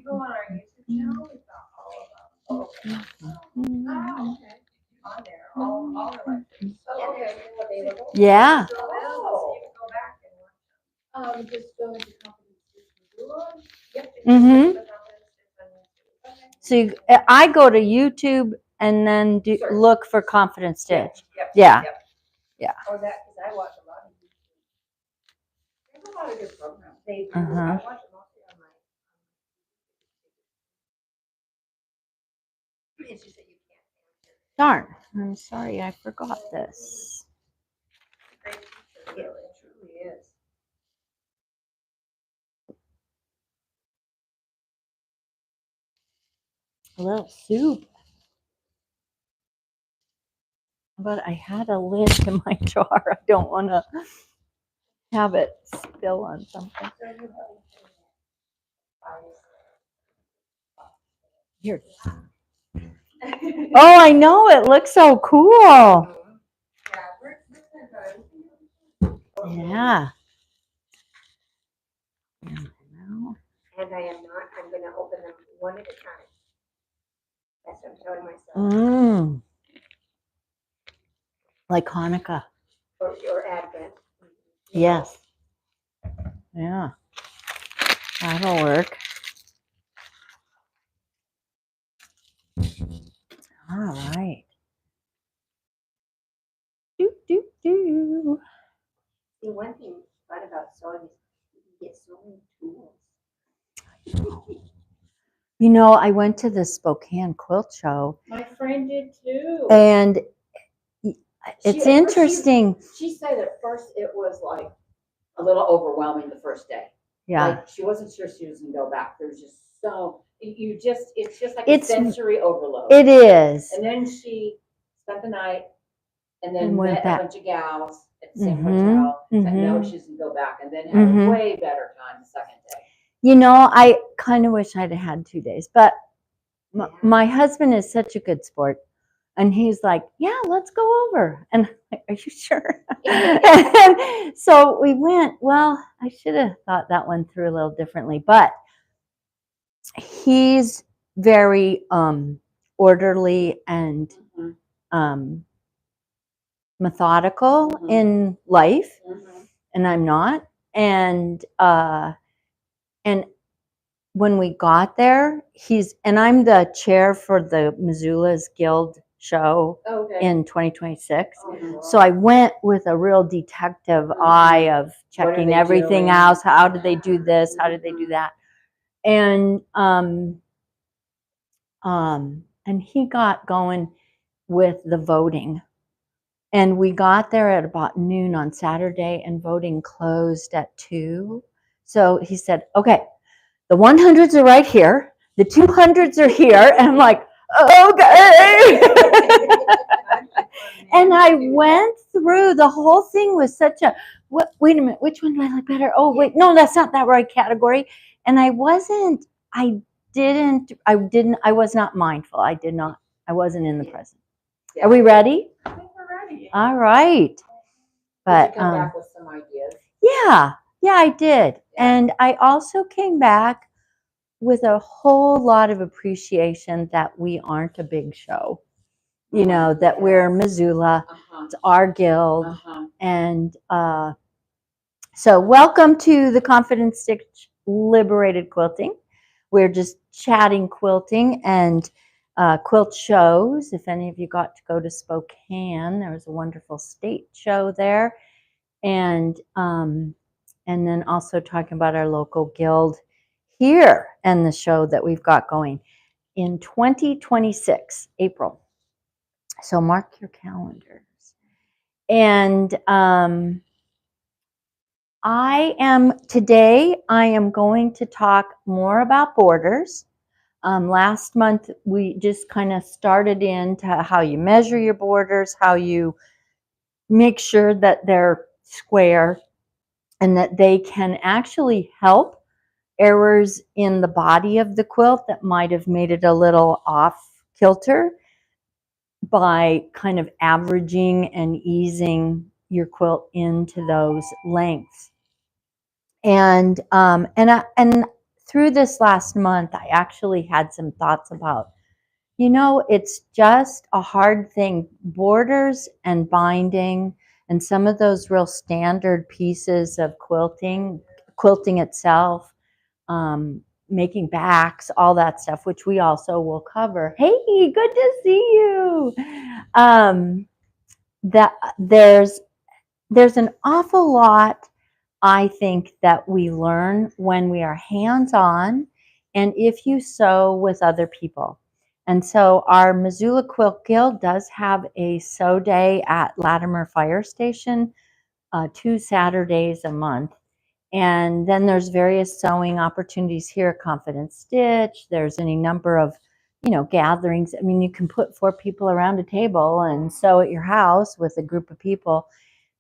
you go on our YouTube channel, we've got all of them. Oh, okay. On there, all the lectures. Oh, okay. Available. Yeah. So you can go back and watch them. Just go into Confidence. Yep. Mm-hmm. So I go to YouTube and then look for Confidence Stitch. Yeah. Yeah. Oh, that, because I watch a lot of YouTube. There's a lot of good programs. They do. Uh-huh. I watch it mostly on my. It's just that you can't. Darn. I'm sorry, I forgot this. Great teacher, really, it truly is. A little soup. But I had a lid in my jar. I don't want to have it spill on something. Here it is. Oh, I know. It looks so cool. Yeah. And I am not, I'm going to open them one at a time. That's what I'm telling myself. Mm. Like Hanukkah. Or Advent. Yes. Yeah. That'll work. All right. Do. See, one thing fun about sewing is you can get so many tools. You know, I went to the Spokane quilt show. My friend did too. And it's interesting. She said at first it was like a little overwhelming the first day. Yeah. Like she wasn't sure she was gonna go back. There's just so it's just like a sensory overload. It is. And then she spent the night and then went met back. a bunch of gals at the same hotel. And no, she doesn't go back. And then had a way better time the second day. You know, I kind of wish I'd had 2 days, but my husband is such a good sport. And he's like, yeah, let's go over. And I'm like, are you sure? And so we went. Well, I should have thought that one through a little differently, but he's very orderly and methodical in life, and I'm not. And when we got there, I'm the chair for the Missoula's Guild show in 2026. So I went with a real detective eye of checking everything out. How did they do this? How did they do that? And he got going with the voting. And we got there at about noon on Saturday, and voting closed at 2. So he said, okay, the 100s are right here. The 200s are here. And I'm like, okay. And I went through the whole thing with such a, wait a minute, which one do I like better? Oh, wait, no, that's not that right category. And I was not mindful. I wasn't in the present. Are we ready? I think we're ready. All right. But Did you come back with some ideas? Yeah, I did. And I also came back with a whole lot of appreciation that we aren't a big show. You know, that we're Missoula, it's our guild. And so welcome to the Confidence Stitch Liberated Quilting. We're just chatting quilting and quilt shows. If any of you got to go to Spokane, there was a wonderful state show there. And then also talking about our local guild here and the show that we've got going in 2026, April. So mark your calendars. And today I am going to talk more about borders. Last month we just kind of started into how you measure your borders, how you make sure that they're square and that they can actually help errors in the body of the quilt that might have made it a little off kilter by kind of averaging and easing your quilt into those lengths. And through this last month, I actually had some thoughts about, it's just a hard thing. Borders and binding and some of those real standard pieces of quilting itself, making backs, all that stuff, which we also will cover. Hey, good to see you. That there's an awful lot, I think, that we learn when we are hands-on and if you sew with other people. And so our Missoula Quilt Guild does have a sew day at Latimer Fire Station, 2 Saturdays a month. And then there's various sewing opportunities here, Confident Stitch. There's any number of, gatherings. I mean, you can put 4 people around a table and sew at your house with a group of people.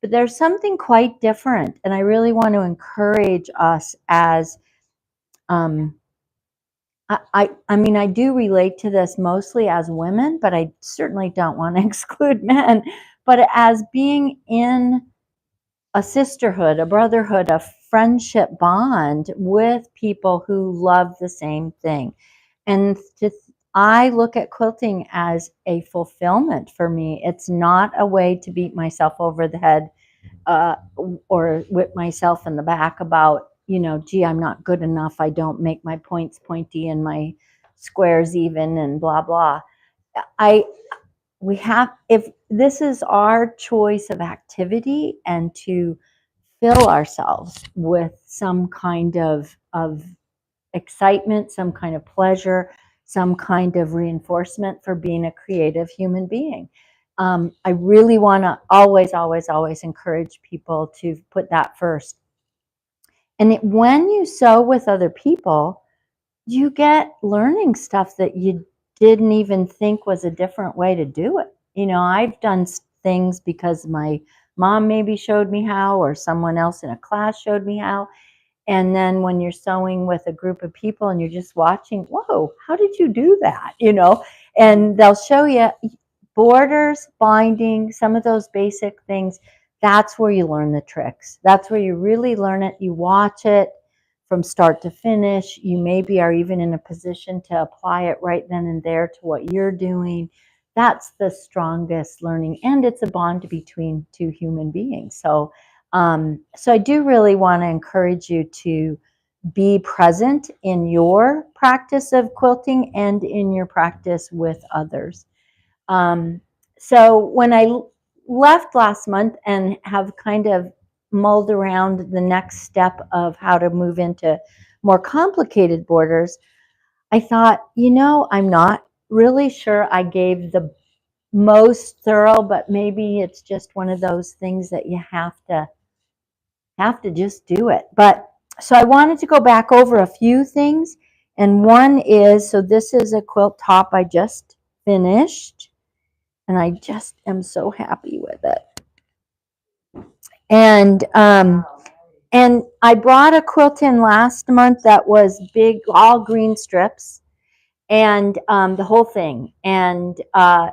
But there's something quite different. And I really want to encourage us as, I mean, I do relate to this mostly as women, but I certainly don't want to exclude men. But as being in a sisterhood, a brotherhood, a friendship bond with people who love the same thing. And I look at quilting as a fulfillment for me. It's not a way to beat myself over the head or whip myself in the back about, gee, I'm not good enough. I don't make my points pointy and my squares even and blah, blah. If this is our choice of activity and to fill ourselves with some kind of excitement, some kind of pleasure, some kind of reinforcement for being a creative human being. I really want to always, always, always encourage people to put that first. And when you sew with other people, you get learning stuff that you didn't even think was a different way to do it. I've done things because my mom maybe showed me how, or someone else in a class showed me how. And then when you're sewing with a group of people and you're just watching, whoa, how did you do that? And they'll show you borders, binding, some of those basic things. That's where you learn the tricks. That's where you really learn it. You watch it from start to finish. You maybe are even in a position to apply it right then and there to what you're doing. That's the strongest learning, and it's a bond between 2 human beings. So I do really want to encourage you to be present in your practice of quilting and in your practice with others. So when I left last month and have kind of mulled around the next step of how to move into more complicated borders, I thought, I'm not really sure I gave the most thorough, but maybe it's just one of those things that you have to just do it. But so I wanted to go back over a few things. And one is, so this is a quilt top I just finished, and I just am so happy with it. And I brought a quilt in last month that was big, all green strips, and the whole thing. And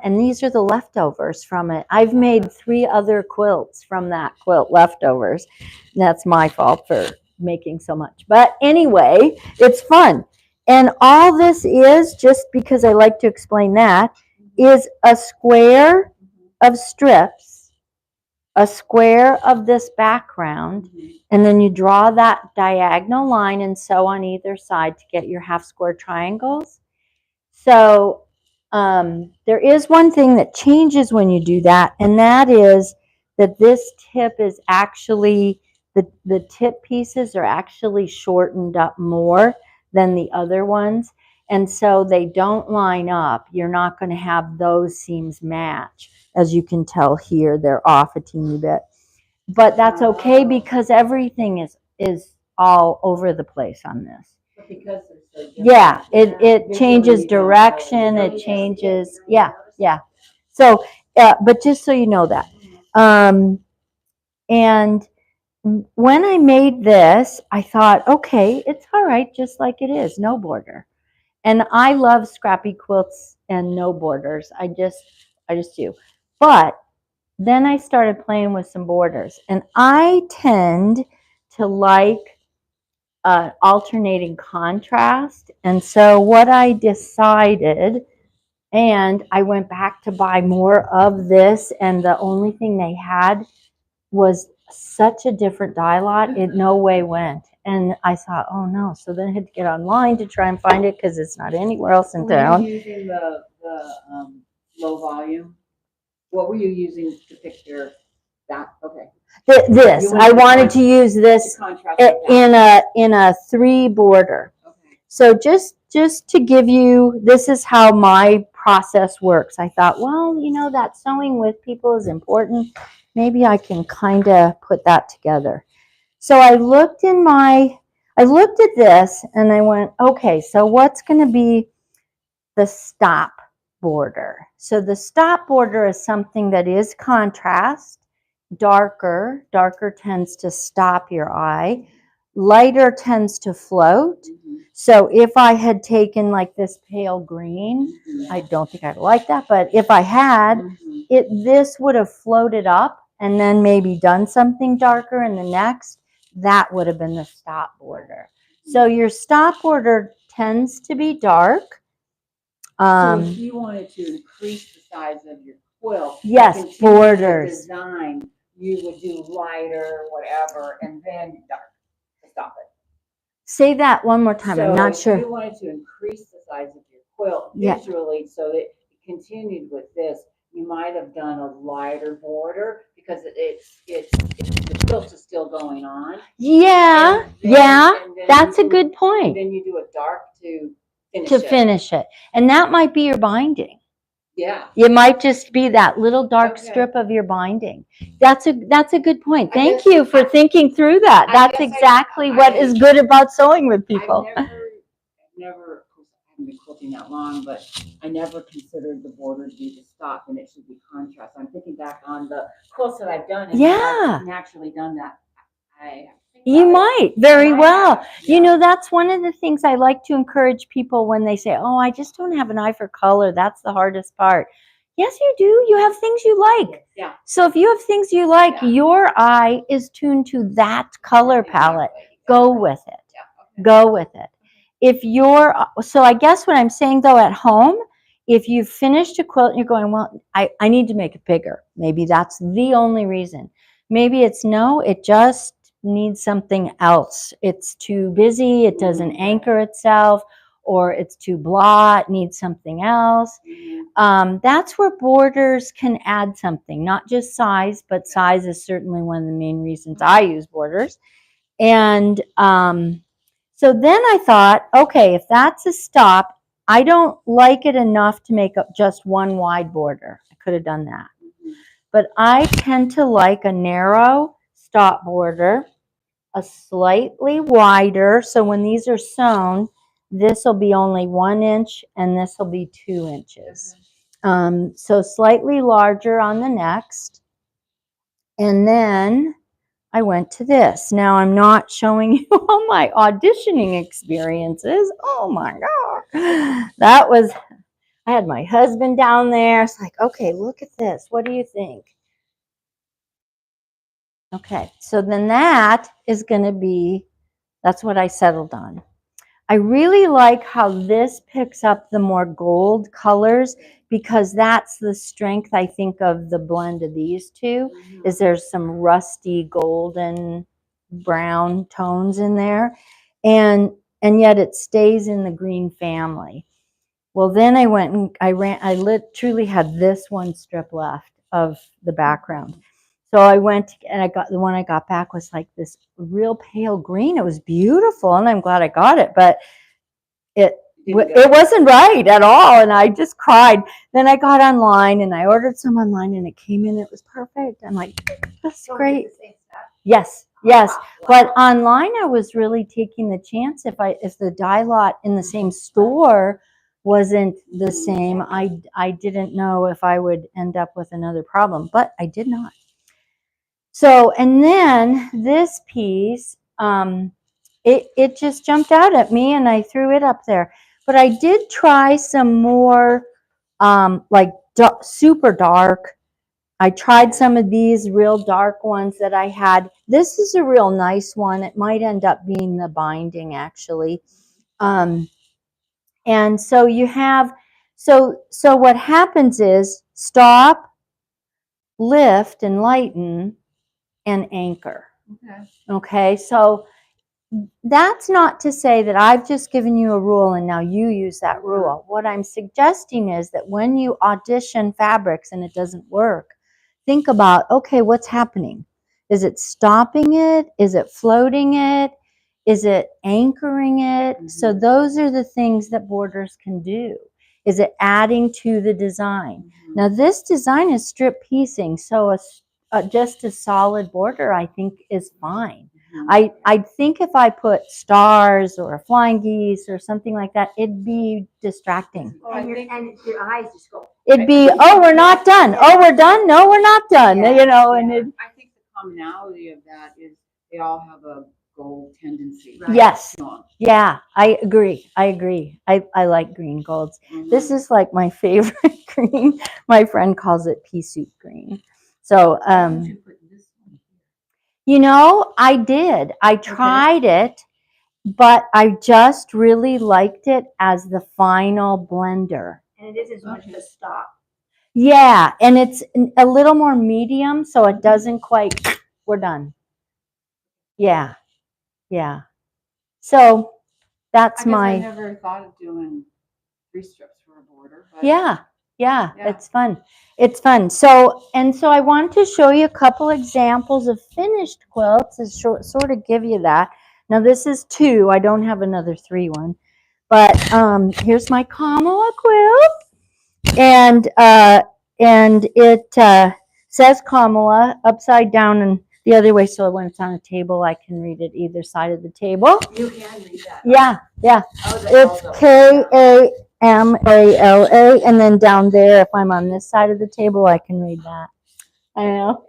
these are the leftovers from it. I've made 3 other quilts from that quilt leftovers. That's my fault for making so much. But anyway, it's fun. And all this is, just because I like to explain that, is a square of strips, a square of this background, and then you draw that diagonal line and sew on either side to get your half square triangles. So there is one thing that changes when you do that, and that is that this tip is actually, the tip pieces are actually shortened up more than the other ones. And so they don't line up. You're not going to have those seams match. As you can tell here, they're off a teeny bit. But that's okay because everything is all over the place on this. Because they're so different. Yeah, it changes direction, it changes, yeah. So, but just so you know that. And when I made this, I thought, okay, it's all right, just like it is, no border. And I love scrappy quilts and no borders. I just do. But then I started playing with some borders, and I tend to like alternating contrast. And so what I decided, and I went back to buy more of this, and the only thing they had was such a different dye lot, it no way went. And I thought, oh no. So then I had to get online to try and find it because it's not anywhere else in town. Were you using the low volume? What were you using to pick your that? Okay. This I wanted to use this in a 3 border. Okay. So just to give you, this is how my process works. I thought, well, you know, that sewing with people is important. Maybe I can kind of put that together. So I looked at this and I went, okay, so what's going to be the stop border? So the stop border is something that is contrast. Darker tends to stop your eye. Lighter tends to float. So if I had taken like this pale green, I don't think I'd like that, but if I had, this would have floated up and then maybe done something darker in the next. That would have been the stop border. So your stop border tends to be dark. So if you wanted to increase the size of your quilt, yes, borders. Design, you would do lighter, whatever, and then dark to stop it. Say that one more time. I'm not sure. If you wanted to increase the size of your quilt visually, so that it continued with this, you might have done a lighter border because the quilt is still going on. Yeah, that's a good point. And then you do a dark to finish it. And that might be your binding. Yeah. It might just be that little dark strip of your binding. That's a good point. Thank you for thinking through that. That's exactly what is good about sewing with people. I've never, of course, I haven't been quilting that long, but I never considered the border to be the stop, and it should be contrast. I'm thinking back on the quilts that I've done, and I've naturally done that. You might very well. Yeah. You know, that's one of the things I like to encourage people when they say, oh, I just don't have an eye for color. That's the hardest part. Yes, you do. You have things you like. Yeah. So if you have things you like, your eye is tuned to that color palette. Go with it. Yeah. Okay. Go with it. If you're, so I guess what I'm saying though, at home, if you've finished a quilt and you're going, well, I need to make it bigger. Maybe that's the only reason. Maybe it's no, it just needs something else. It's too busy, it doesn't anchor itself, or it's too blah, it needs something else. That's where borders can add something, not just size, but size is certainly one of the main reasons I use borders. And so then I thought, okay, if that's a stop, I don't like it enough to make up just one wide border. I could have done that. But I tend to like a narrow stop border, a slightly wider. So when these are sewn, this will be only 1 inch and this will be 2 inches. So slightly larger on the next. And then I went to this. Now I'm not showing you all my auditioning experiences. Oh my God. That was, I had my husband down there. It's like, okay, look at this. What do you think? Okay, so then that is going to be, that's what I settled on. I really like how this picks up the more gold colors because that's the strength, I think, of the blend of these two, is there's some rusty golden brown tones in there, and yet it stays in the green family. Well, then I went and I truly had this one strip left of the background. So I went and I got the one I got back was like this real pale green. It was beautiful, and I'm glad I got it, but it wasn't right at all, and I just cried. Then I got online and I ordered some online, and it came in. It was perfect. I'm like, that's great. Yes. But online, I was really taking the chance if the dye lot in the same store wasn't the same. I didn't know if I would end up with another problem, but I did not. So, and then this piece, it just jumped out at me and I threw it up there. But I did try some more like super dark. I tried some of these real dark ones that I had This is a real nice one. It might end up being the binding actually. And so you have, so what happens is stop, lift and lighten, and anchor. Okay. Okay, so that's not to say that I've just given you a rule and now you use that rule. What I'm suggesting is that when you audition fabrics and it doesn't work, think about, okay, what's happening? Is it stopping it? Is it floating it? Is it anchoring it? Mm-hmm. So those are the things that borders can do. Is it adding to the design? Mm-hmm. Now this design is strip piecing, so just a solid border I think is fine. Mm-hmm. I think if I put stars or flying geese or something like that, it'd be distracting. Oh, and your eyes just go. It'd be, oh, we're not done. Oh, we're done. No, we're not done. Yeah, You know, and it, I think the commonality of that is they all have a gold tendency. Right. yes, On. yeah, I agree. I agree. I like green golds. Mhm. This is like my favorite green. My friend calls it pea soup green. So, Why don't you put this one here? you know, I did. I tried it, but I just really liked it as the final blender. And it isn't much of a stop. Yeah, and it's a little more medium, so it doesn't quite, we're done. Yeah, yeah. So that's I never thought of doing 3 strips for a border. But yeah, Yeah. it's fun. It's fun. So I wanted to show you a couple examples of finished quilts to sort of give you that. Now this is 2. I don't have another 3 one. But here's my Kamala quilt. And it says Kamala upside down and the other way, so when it's on a table, I can read it either side of the table. You can read that. Yeah, yeah. Oh, It's Kamala, and then down there, if I'm on this side of the table, I can read that. I know,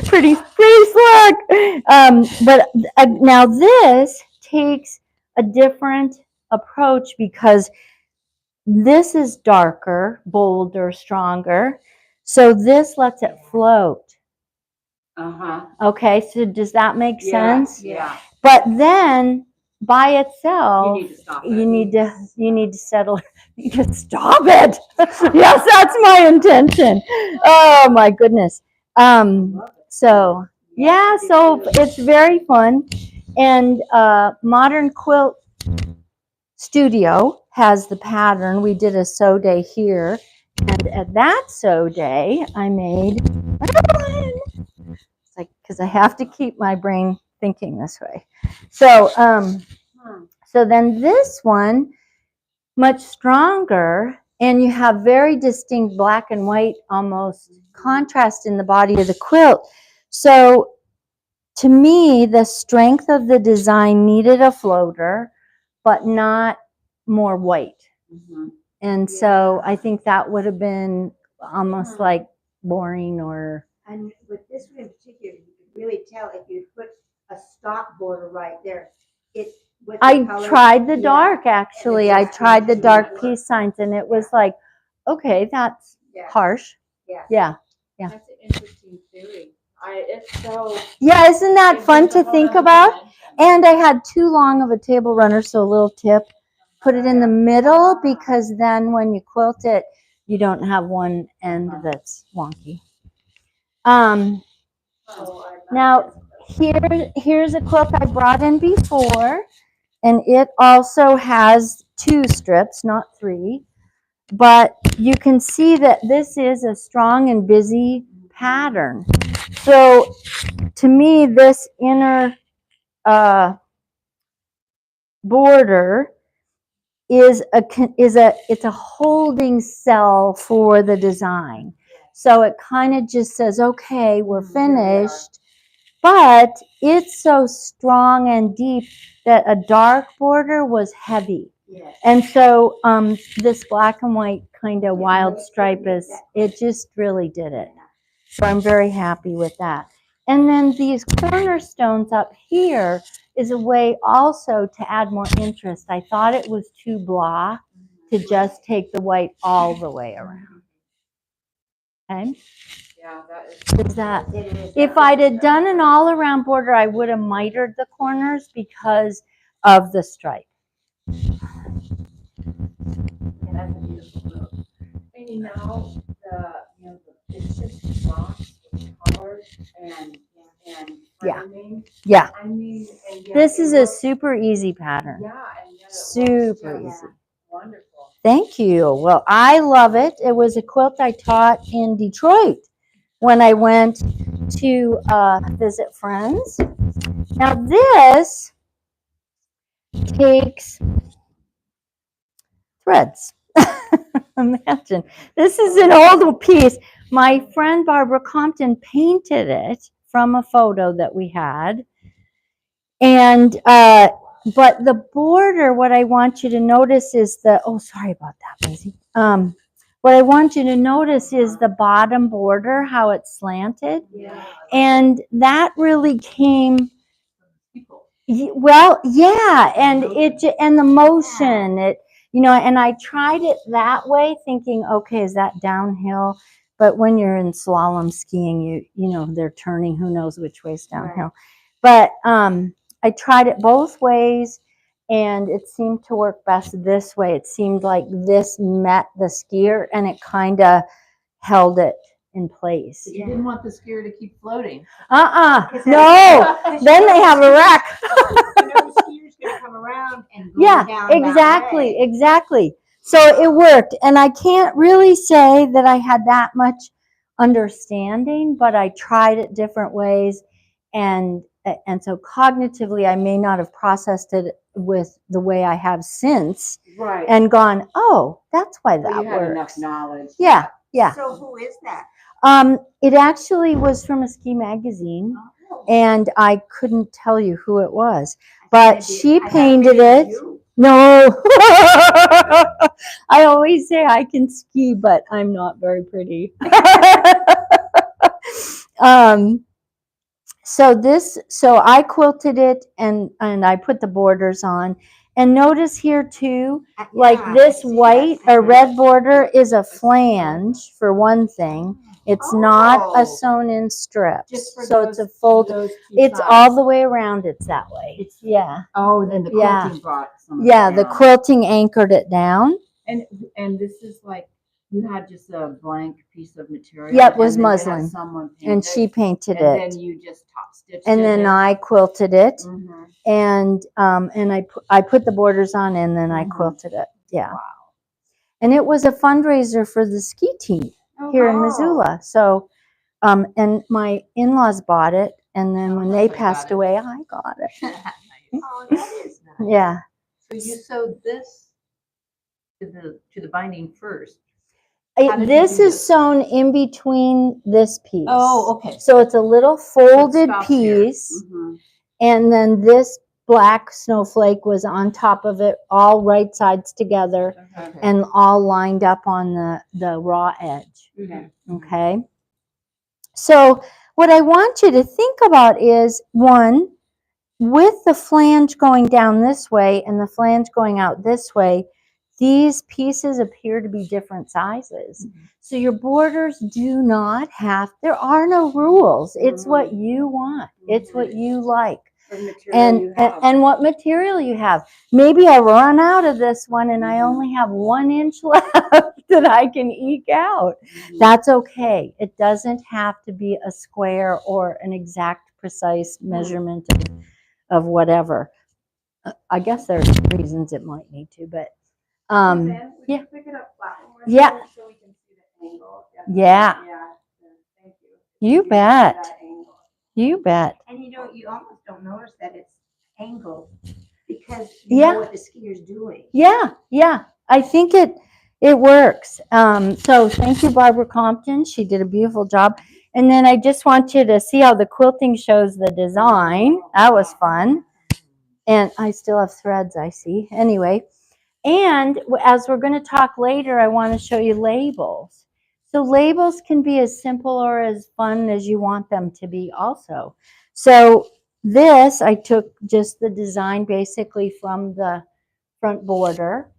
pretty slick. But now this takes a different approach because this is darker, bolder, stronger. So this lets it float. Uh-huh. Okay, so does that make sense? Yeah. But then by itself, You need to stop it. you need to settle. You need to stop it. Yes, that's my intention. Oh my goodness. So yeah, so it's very fun. And Modern Quilt Studio has the pattern. We did a sew day here, and at that sew day, I made. It's like because I have to keep my brain thinking this way. So so then this one, much stronger, and you have very distinct black and white almost contrast in the body of the quilt. So to me, the strength of the design needed a floater, but not more white. Mm-hmm. And so I think that would have been almost like boring or. And with this one in particular, you could really tell if you put a stop border right there. I tried the yeah. dark actually. I tried the dark piece signs and it was like, okay, that's harsh. Yeah. Yeah. That's an interesting theory. It's so. Yeah, isn't that fun to think about? And I had too long of a table runner, so a little tip. Put it in the middle because then when you quilt it, you don't have one end that's wonky. Now here's a quilt I brought in before, and it also has 2 strips, not 3. But you can see that this is a strong and busy pattern. So to me, this inner border is a holding cell for the design. So it kind of just says, okay, we're finished, but it's so strong and deep that a dark border was heavy. Yes. And so this black and white kind of wild stripe it just really did it. So I'm very happy with that. And then these cornerstones up here is a way also to add more interest. I thought it was too blah to just take the white all the way around. Okay. Yeah, that Is that, It is. if I'd have done an all around border, I would have mitered the corners because of the stripe. Yeah, that's a beautiful quilt. And now it's just blocks with colors and Yeah. framing. Yeah. I mean, and yet This it is a looks- super easy pattern. Yeah, and yet it looks Super just easy. wonderful. Thank you. Well, I love it. It was a quilt I taught in Detroit when I went to visit friends. Now this takes threads. Imagine. This is an old piece. My friend Barbara Compton painted it from a photo that we had. And but the border, what I want you to notice is the, oh, sorry about that, Lizzie. What I want you to notice is the bottom border, how it's slanted. Yeah. And that really came, well, yeah, and and the motion, and I tried it that way thinking, okay, is that downhill? But when you're in slalom skiing, they're turning, who knows which way's downhill. But I tried it both ways, and it seemed to work best this way. It seemed like this met the skier, and it kind of held it in place. You didn't want the skier to keep floating. No, then they have a wreck. The skier's gonna come around and go Yeah, down exactly, that way. exactly. So it worked, and I can't really say that I had that much understanding, but I tried it different ways, and so cognitively, I may not have processed it with the way I have since, Right. and gone, oh, that's why But that you had enough works. knowledge. Yeah, yeah. So who is that? It actually was from a ski magazine, and I couldn't tell you who it was, but she painted it. No, I always say I can ski, but I'm not very pretty. So I quilted it, and I put the borders on. And notice here too, like this white or red border is a flange for one thing. It's not a sewn in strips. So it's a fold. It's all the way around. It's that way. Yeah. Oh, then the quilting brought some of it Yeah, the down. quilting anchored it down. And this is like, you had just a blank piece of material. Yeah, it was and then you had muslin. someone paint And it, she painted and it. then you just top stitched And it then in. I quilted it. Mhm. And I put the borders on, and then I quilted it. Yeah. Wow. And it was a fundraiser for the ski team here in Missoula. So, and my in-laws bought it, and then when they passed away, I got it. Oh, that is nice. Yeah. So you sewed this to the binding first. This is sewn in between this piece. Oh, okay. So it's a little folded stops here. piece, Mhm. and then this black snowflake was on top of it, all right sides together, Okay. and all lined up on the raw edge. Okay. Okay. So what I want you to think about is, one, with the flange going down this way and the flange going out this way, these pieces appear to be different sizes. So your borders do not have, there are no rules. It's what you want. It's what you like. And what material you have. Maybe I run out of this one and I only have 1 inch left that I can eke out. That's okay. It doesn't have to be a square or an exact precise measurement of whatever. I guess there's reasons it might need to, but Suzanne, would yeah. you pick it up flat more Yeah. so we can see the angle? Yeah. Thank you. You bet. That angle. You bet. And you almost don't notice that it's angled because Yeah. know what the skier's doing. Yeah, yeah. I think it works. So thank you, Barbara Compton. She did a beautiful job. And then I just want you to see how the quilting shows the design. That was fun. And I still have threads, I see. Anyway, and as we're going to talk later, I want to show you labels. So labels can be as simple or as fun as you want them to be also. So this, I took just the design basically from the front border,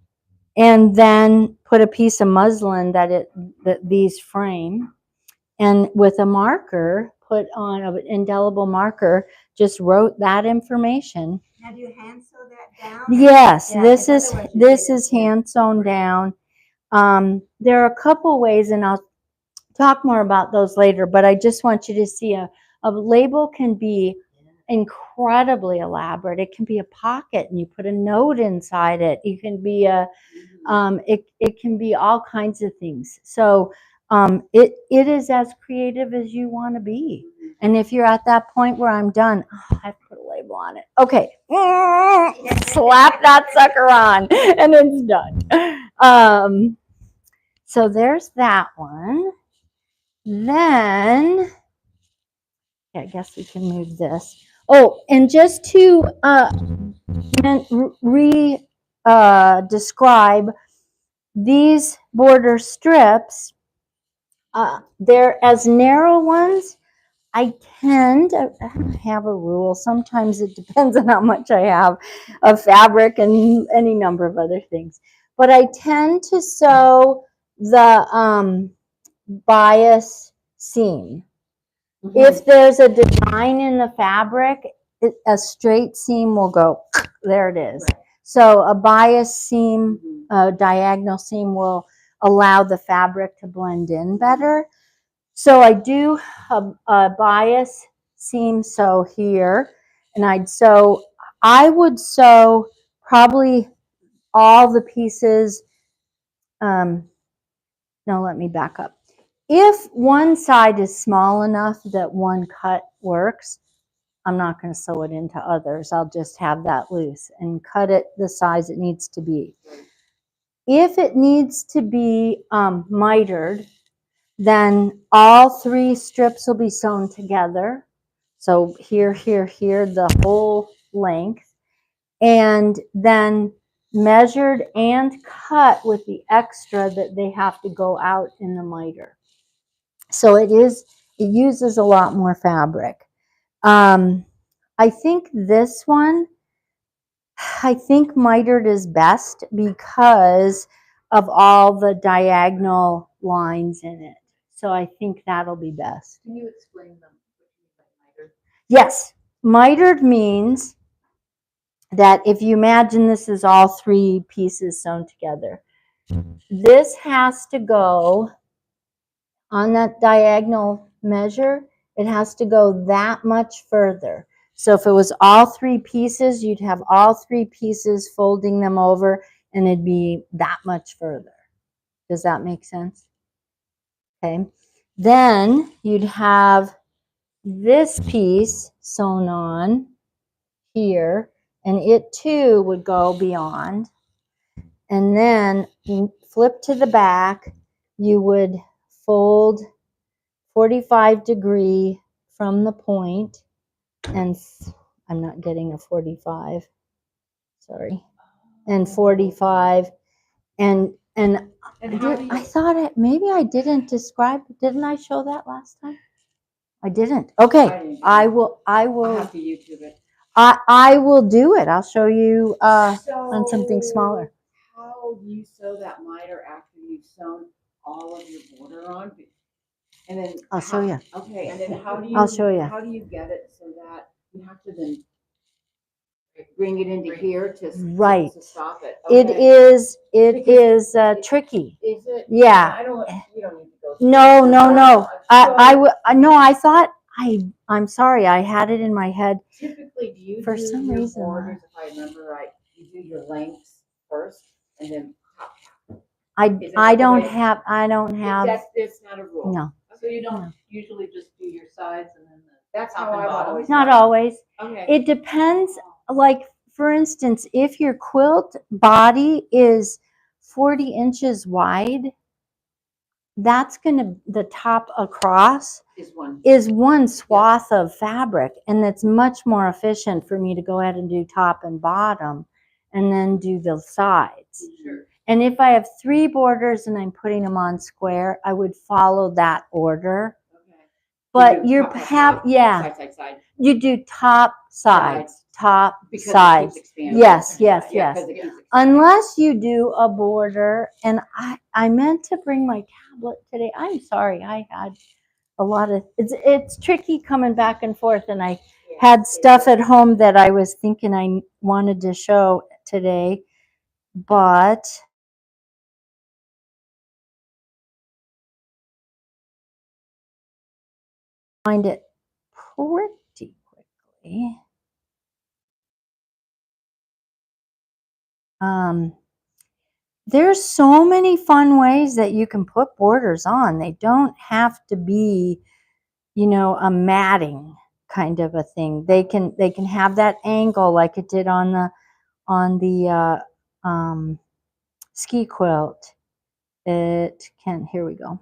and then put a piece of muslin that these frame, and with a marker, put on an indelible marker, just wrote that information. Now, do you hand sew that down? Yes, Yeah, this 'cause is otherwise you get it, yeah. hand sewn down. There are a couple ways, and I'll talk more about those later, but I just want you to see a label can be incredibly elaborate. It can be a pocket and you put a note inside it. It can be it can be all kinds of things. So it is as creative as you want to be. And if you're at that point where I'm done, I put a label on it. Okay, slap that sucker on, and it's done. So there's that one. Then I guess we can move this. Oh, and just to describe these border strips, they're as narrow ones. I don't have a rule. Sometimes it depends on how much I have of fabric and any number of other things. But I tend to sew the bias seam. If there's a design in the fabric, a straight seam will go, there it is. Right. So a bias seam, a diagonal seam will allow the fabric to blend in better. So I do a bias seam sew here, and I would sew probably all the pieces. No, let me back up. If one side is small enough that one cut works, I'm not going to sew it into others. I'll just have that loose and cut it the size it needs to be. If it needs to be mitered, then all 3 strips will be sewn together. So here, here, here, the whole length. And then measured and cut with the extra that they have to go out in the miter. So it uses a lot more fabric. I think this one, I think mitered is best because of all the diagonal lines in it. So I think that'll be best. Can you explain them? Mitered? Yes, mitered means that if you imagine this is all 3 pieces sewn together, this has to go on that diagonal measure, it has to go that much further. So if it was all 3 pieces, you'd have all 3 pieces folding them over, and it'd be that much further. Does that make sense? Okay. Then you'd have this piece sewn on here, and it too would go beyond. And then you flip to the back, you would fold 45-degree from the point, and I'm not getting a 45, sorry, and 45, and I thought maybe I didn't describe, didn't I show that last time? I didn't. Okay, I will I have to YouTube it. I will do it. I'll show you on something smaller. How do you sew that miter after you've sewn all of your border on? And then I'll show you. Okay, and then how do you? I'll show you. How do you get it so that you have to then bring it into here to stop it? Okay. It is tricky. Is it? Yeah. You don't need to go. No. I thought I'm sorry. I had it in my head. Typically, do you for do some your reason borders, if I remember right, you do your lengths first and then top. I don't have. It's not a rule. No. So you don't usually just do your sides and then That's top how and I've bottom? always Not done it. always. Okay. It depends. Like, for instance, if your quilt body is 40 inches wide, that's the top across is one swath of fabric, and it's much more efficient for me to go ahead and do top and bottom and then do the sides. Sure. And if I have 3 borders and I'm putting them on square, I would follow that order. Okay. But you side. You do top, sides, top, Because sides. it keeps expanding. Yes. Unless you do a border, and I meant to bring my tablet today. I'm sorry, I had a lot of, it's tricky coming back and forth, and I had stuff at home that I was thinking I wanted to show today, but find it pretty quickly. There's so many fun ways that you can put borders on. They don't have to be, you know, a matting kind of a thing. They can have that angle like it did on the ski quilt. It can, here we go.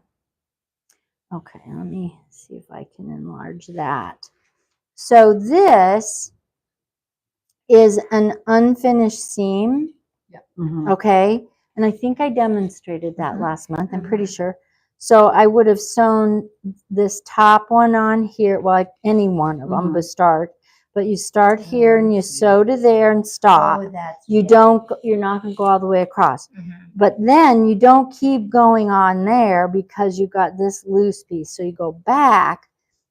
Okay, let me see if I can enlarge that. So this is an unfinished seam. Okay, and I think I demonstrated that last month, I'm pretty sure. So I would have sewn this top one on here, well, like any one of them, but you start here and you sew to there and stop. You don't, you're not going to go all the way across. But then you don't keep going on there because you've got this loose piece. So you go back.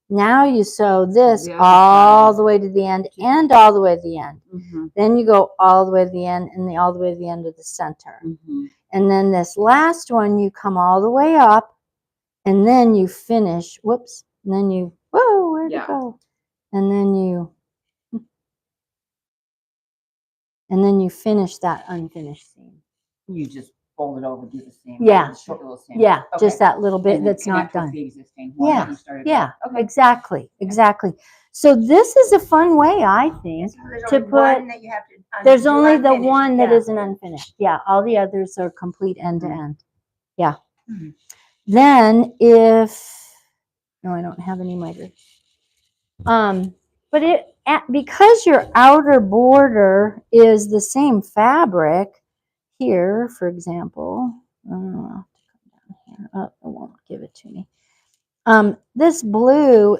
Now you sew this all the way to the end and all the way to the end. Then you go all the way to the end and all the way to the end of the center. And then this last one, you come all the way up and then you finish, whoops, and then you, whoa, where'd it go? And then you finish that unfinished seam. You just fold it over, do the same. Yeah. Short little seam. Yeah, Okay. just that little bit And that's not connect with done. the existing one that you started Yeah, with. Okay. exactly, exactly. So this is a fun way, I think, to put, that you have to there's do only the unfinished. one that isn't unfinished. Yeah, all the others are complete end to end. Yeah. Then if, no, I don't have any miter. But because your outer border is the same fabric here, for example, I'll have to come down here. Oh, it won't give it to me. This blue,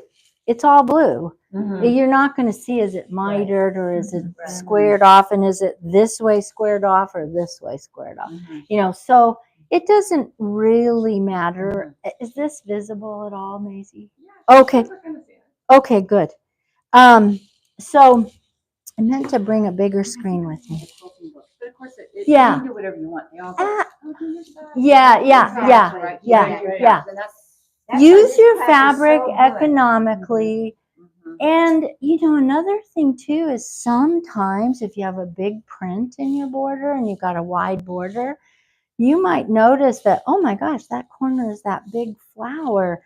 it's all blue. You're not going to see, is it mitered or is it squared off, and is it this way squared off or this way squared off? You know, so it doesn't really matter. Is this visible at all, Maisie? Okay. Okay, good. So I meant to bring a bigger screen with me. But of course, you Yeah. can do whatever you want. They all Yeah. Use your fabric economically. And, you know, another thing too is sometimes if you have a big print in your border and you've got a wide border, you might notice that, oh my gosh, that corner is that big flower.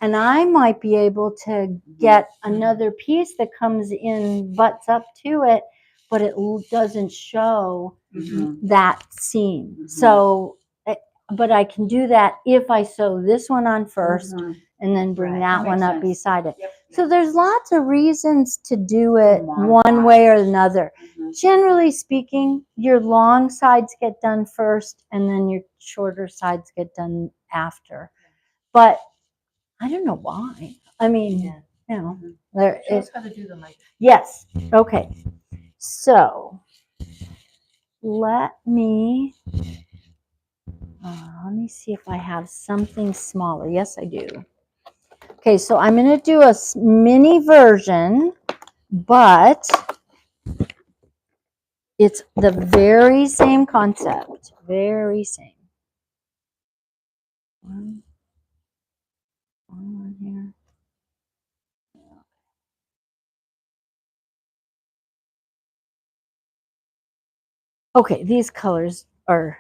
And I might be able to get another piece that comes in, butts up to it, but it doesn't show that seam. So, but I can do that if I sew this one on first and then bring that one up beside it. So there's lots of reasons to do it one way or another. Generally speaking, your long sides get done first and then your shorter sides get done after. But I don't know why. I mean, you know, there is. Show us how to do the miter. Yes. Okay. So let me see if I have something smaller. Yes, I do. Okay, so I'm going to do a mini version, but it's the very same concept. Very same. One here. Okay, these colors are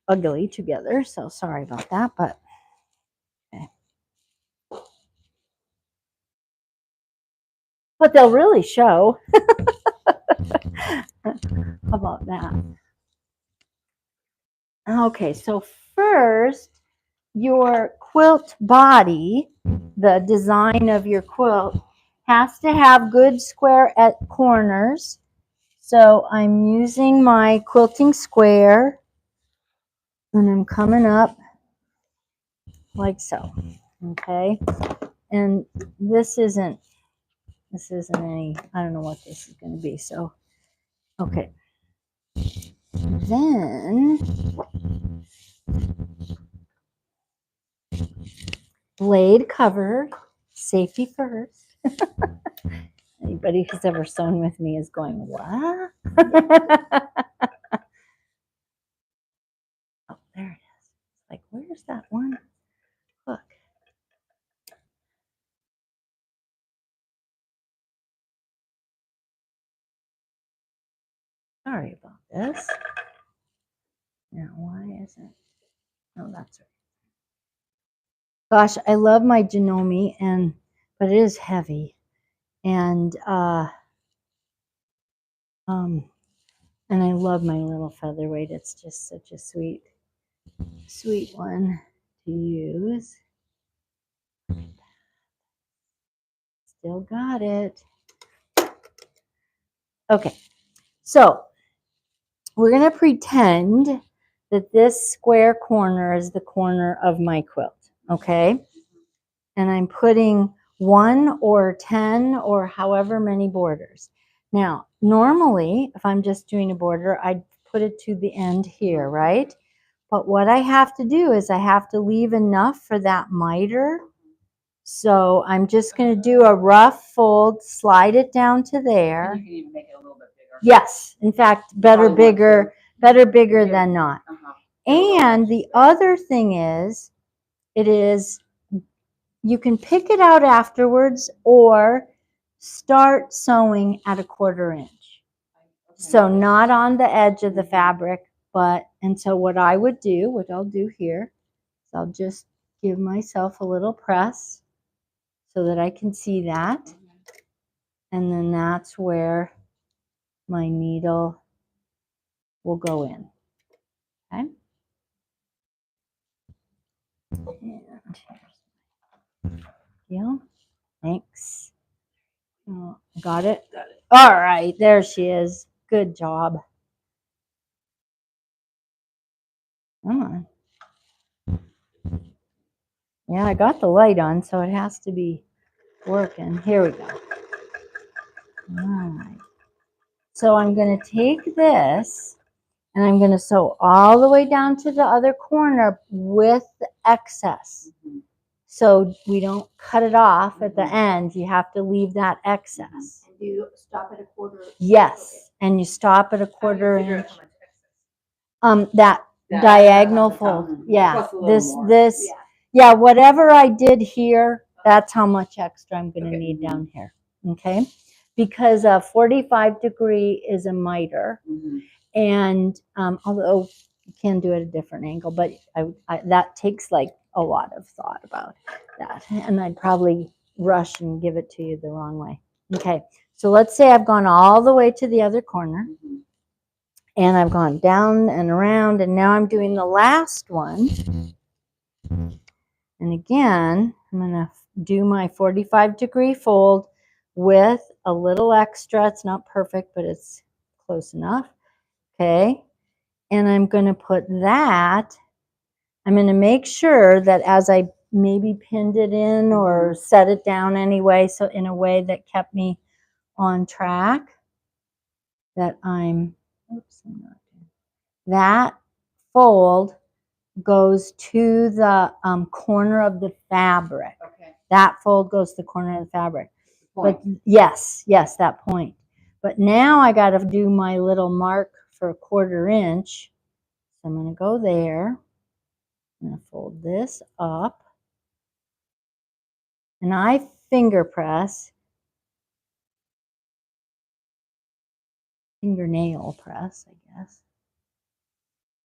ugly together, so sorry about that, but okay. But they'll really show. How about that? Okay, so first, your quilt body, the design of your quilt, has to have good square at corners. So I'm using my quilting square and I'm coming up like so. Okay, and this isn't any, I don't know what this is going to be. So, okay. Then blade cover, safety first. Anybody who's ever sewn with me is going, what? Oh, there it is. Like, where's that one? Look. Sorry about this. Now, why isn't? Oh, that's right. Gosh, I love my Janome, but it is heavy, and I love my little featherweight. It's just such a sweet one to use. Still got it. Okay, so we're gonna pretend that this square corner is the corner of my quilt, okay? And I'm putting 1 or 10 or however many borders. Now, normally, if I'm just doing a border, I'd put it to the end here, right? But what I have to do is I have to leave enough for that miter. So I'm just going to do a rough fold, slide it down to there. And you can even make it a little bit bigger. Yes, in fact, better bigger than not. And the other thing is, you can pick it out afterwards or start sewing at a 1/4 inch. So not on the edge of the fabric, and so what I'll do here is I'll just give myself a little press so that I can see that. And then that's where my needle will go in. Okay. Yeah. Thanks. Oh, got it. All right. There she is. Good job. Come on. Yeah, I got the light on, so it has to be working. Here we go. All right. So I'm going to take this and I'm going to sew all the way down to the other corner with the excess. So we don't cut it off at the end. You have to leave that excess. And you stop at a 1/4. Yes, and you stop at a 1/4 inch. That diagonal fold. Yeah, yeah, whatever I did here, that's how much extra I'm going to need down here. Okay, because a 45-degree is a miter, and although you can do it at a different angle, but that takes like a lot of thought about that, and I'd probably rush and give it to you the wrong way. Okay, so let's say I've gone all the way to the other corner. And I've gone down and around, and now I'm doing the last one. And again, I'm going to do my 45-degree fold with a little extra. It's not perfect, but it's close enough. Okay. And I'm going to put that, I'm going to make sure that as I maybe pinned it in or set it down anyway, so in a way that kept me on track, that that fold goes to the corner of the fabric. Okay. That fold goes to the corner of the fabric. But yes, that point. But now I got to do my little mark for a 1/4 inch. So I'm going to go there. I'm going to fold this up. And I fingernail press, I guess.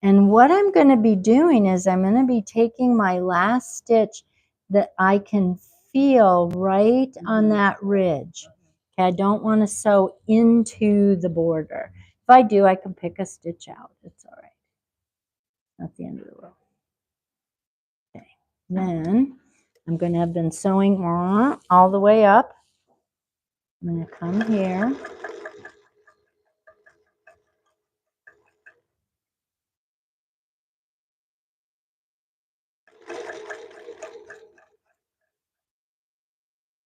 And what I'm going to be doing is I'm going to be taking my last stitch that I can feel right on that ridge. Okay, I don't want to sew into the border. If I do, I can pick a stitch out. It's all right. Not the end of the world. Okay, then I'm going to have been sewing all the way up. I'm going to come here.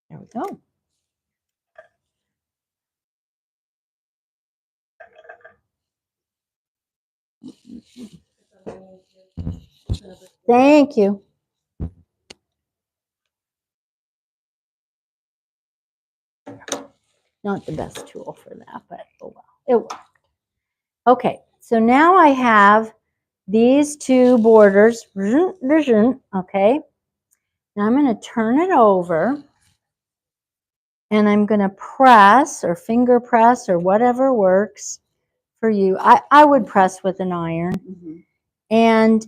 There we go. Thank you. Not the best tool for that, but oh well, it worked. Okay, so now I have these two borders. Okay, now I'm going to turn it over and I'm going to press or finger press or whatever works for you. I would press with an iron. And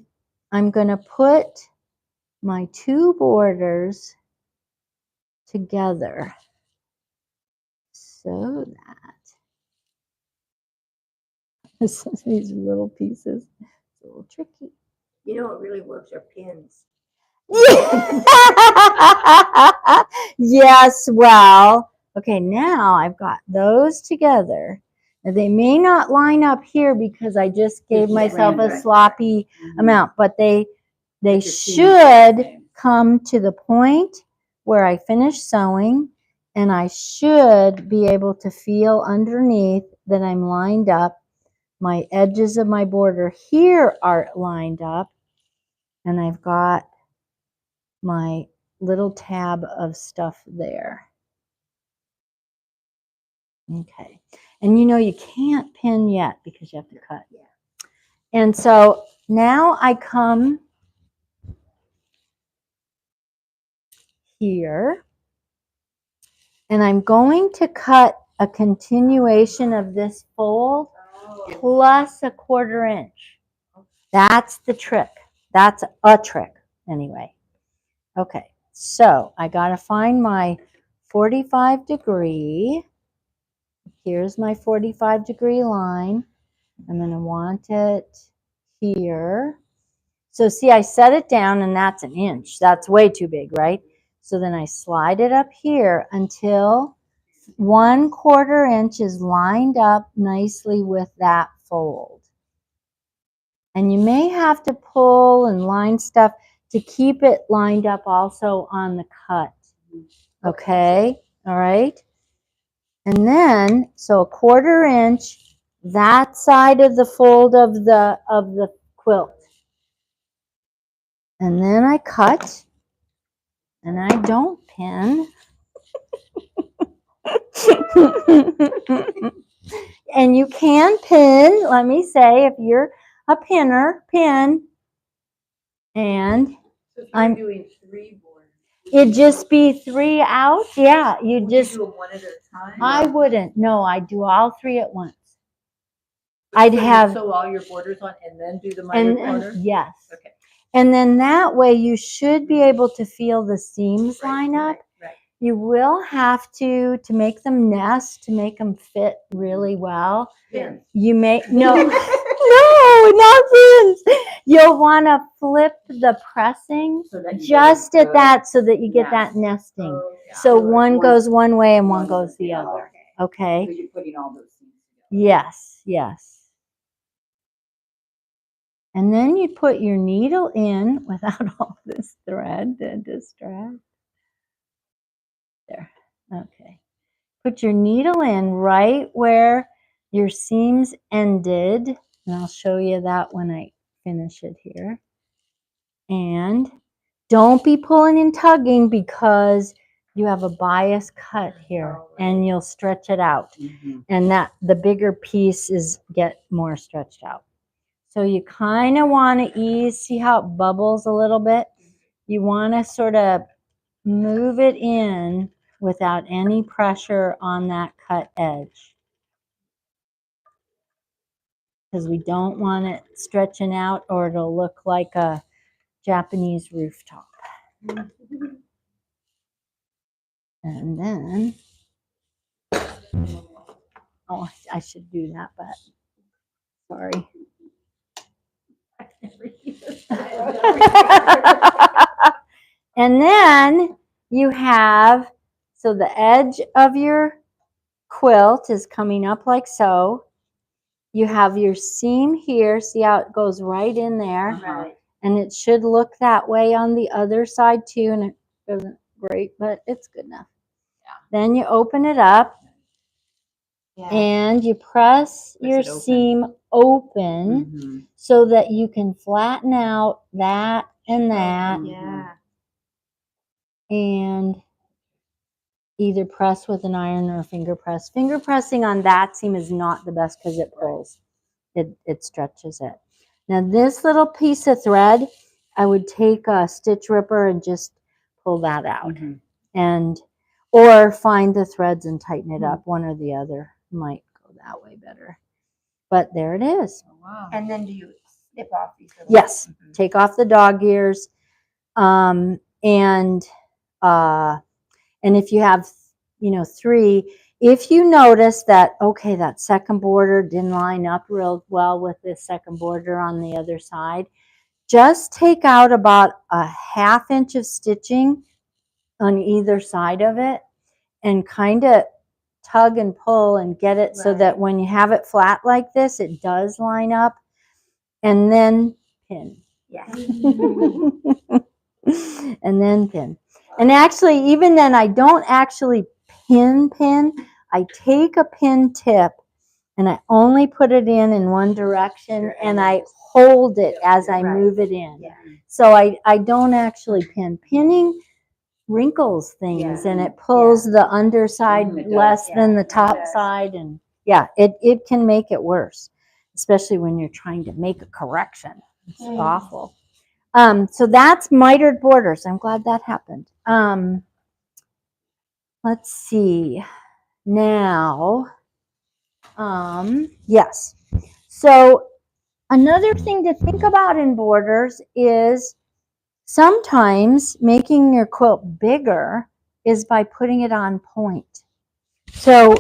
I'm going to put my two borders together so that these little pieces, it's a little tricky. You know what really works are pins. Yes, well, okay, now I've got those together. Now, they may not line up here because I just gave myself a sloppy amount, but they should come to the point where I finish sewing, and I should be able to feel underneath that I'm lined up. My edges of my border here are lined up, and I've got my little tab of stuff there. Okay, and you know you can't pin yet because you have to cut. Yeah. And so now I come here and I'm going to cut a continuation of this fold plus a 1/4 inch. That's the trick. That's a trick anyway. Okay, so I got to find my 45-degree. Here's my 45-degree line. I'm going to want it here. So see, I set it down and that's an inch. That's way too big, right? So then I slide it up here until 1/4 inch is lined up nicely with that fold. And you may have to pull and line stuff to keep it lined up also on the cut. Okay, all right. And then, so a 1/4 inch, that side of the fold of the quilt. And then I cut, and I don't pin. And you can pin, let me say, if you're a pinner, pin. And So if I'm you're doing 3 borders, it'd just be 3 out. Yeah, you would just, you do them one at a time? I wouldn't. No, I'd do all 3 at once. I'd So you have, sew all your borders on and then do the mitered corner? yes. Okay. And then that way you should be able to feel the seams line up. Right. You will have to make them nest, to make them fit really well. Pins. You may, no, no, not pins. You'll want to flip the pressing So that you just get a at good that so that you get that nest. nesting. Oh, yeah. So So like one one- goes one way and one one goes goes the the other. So Okay? you're putting all those things together. Yes, yes. And then you put your needle in without all this thread to distract. There, okay. Put your needle in right where your seams ended, and I'll show you that when I finish it here. And don't be pulling and tugging because you have a bias cut here, and you'll stretch it out. And that the bigger piece get more stretched out. So you kind of want to ease, see how it bubbles a little bit? You want to sort of move it in without any pressure on that cut edge. Because we don't want it stretching out or it'll look like a Japanese rooftop. And then, oh, I should do that, but sorry. And then you have, so the edge of your quilt is coming up like so. You have your seam here. See how it goes right in there? Right. And it should look that way on the other side too. And it doesn't great, but it's good enough. Yeah. Then you open it up. Yeah. And you press your seam open so that you can flatten out that and that. Yeah. And either press with an iron or finger press. Finger pressing on that seam is not the best because it pulls. It stretches it. Now this little piece of thread, I would take a stitch ripper and just pull that out. And or find the threads and tighten it up. One or the other might go that way better. But there it is. Oh, wow. And then do you snip off these little? Yes, take off the dog ears. And if you have, 3, if you notice that, okay, that second border didn't line up real well with this second border on the other side, just take out about a 1/2 inch of stitching on either side of it and kind of tug and pull and get it so that when you have it flat like this, it does line up, and then pin. Yeah. And then pin. And actually, even then, I don't actually pin. I take a pin tip and I only put it in one direction and I hold it as I move it in. Yeah. So I don't actually pin. Pinning wrinkles things and it pulls the underside less than the top side, and it can make it worse, especially when you're trying to make a correction. It's awful. So that's mitered borders. I'm glad that happened. Let's see now. Yes. So another thing to think about in borders is sometimes making your quilt bigger is by putting it on point. So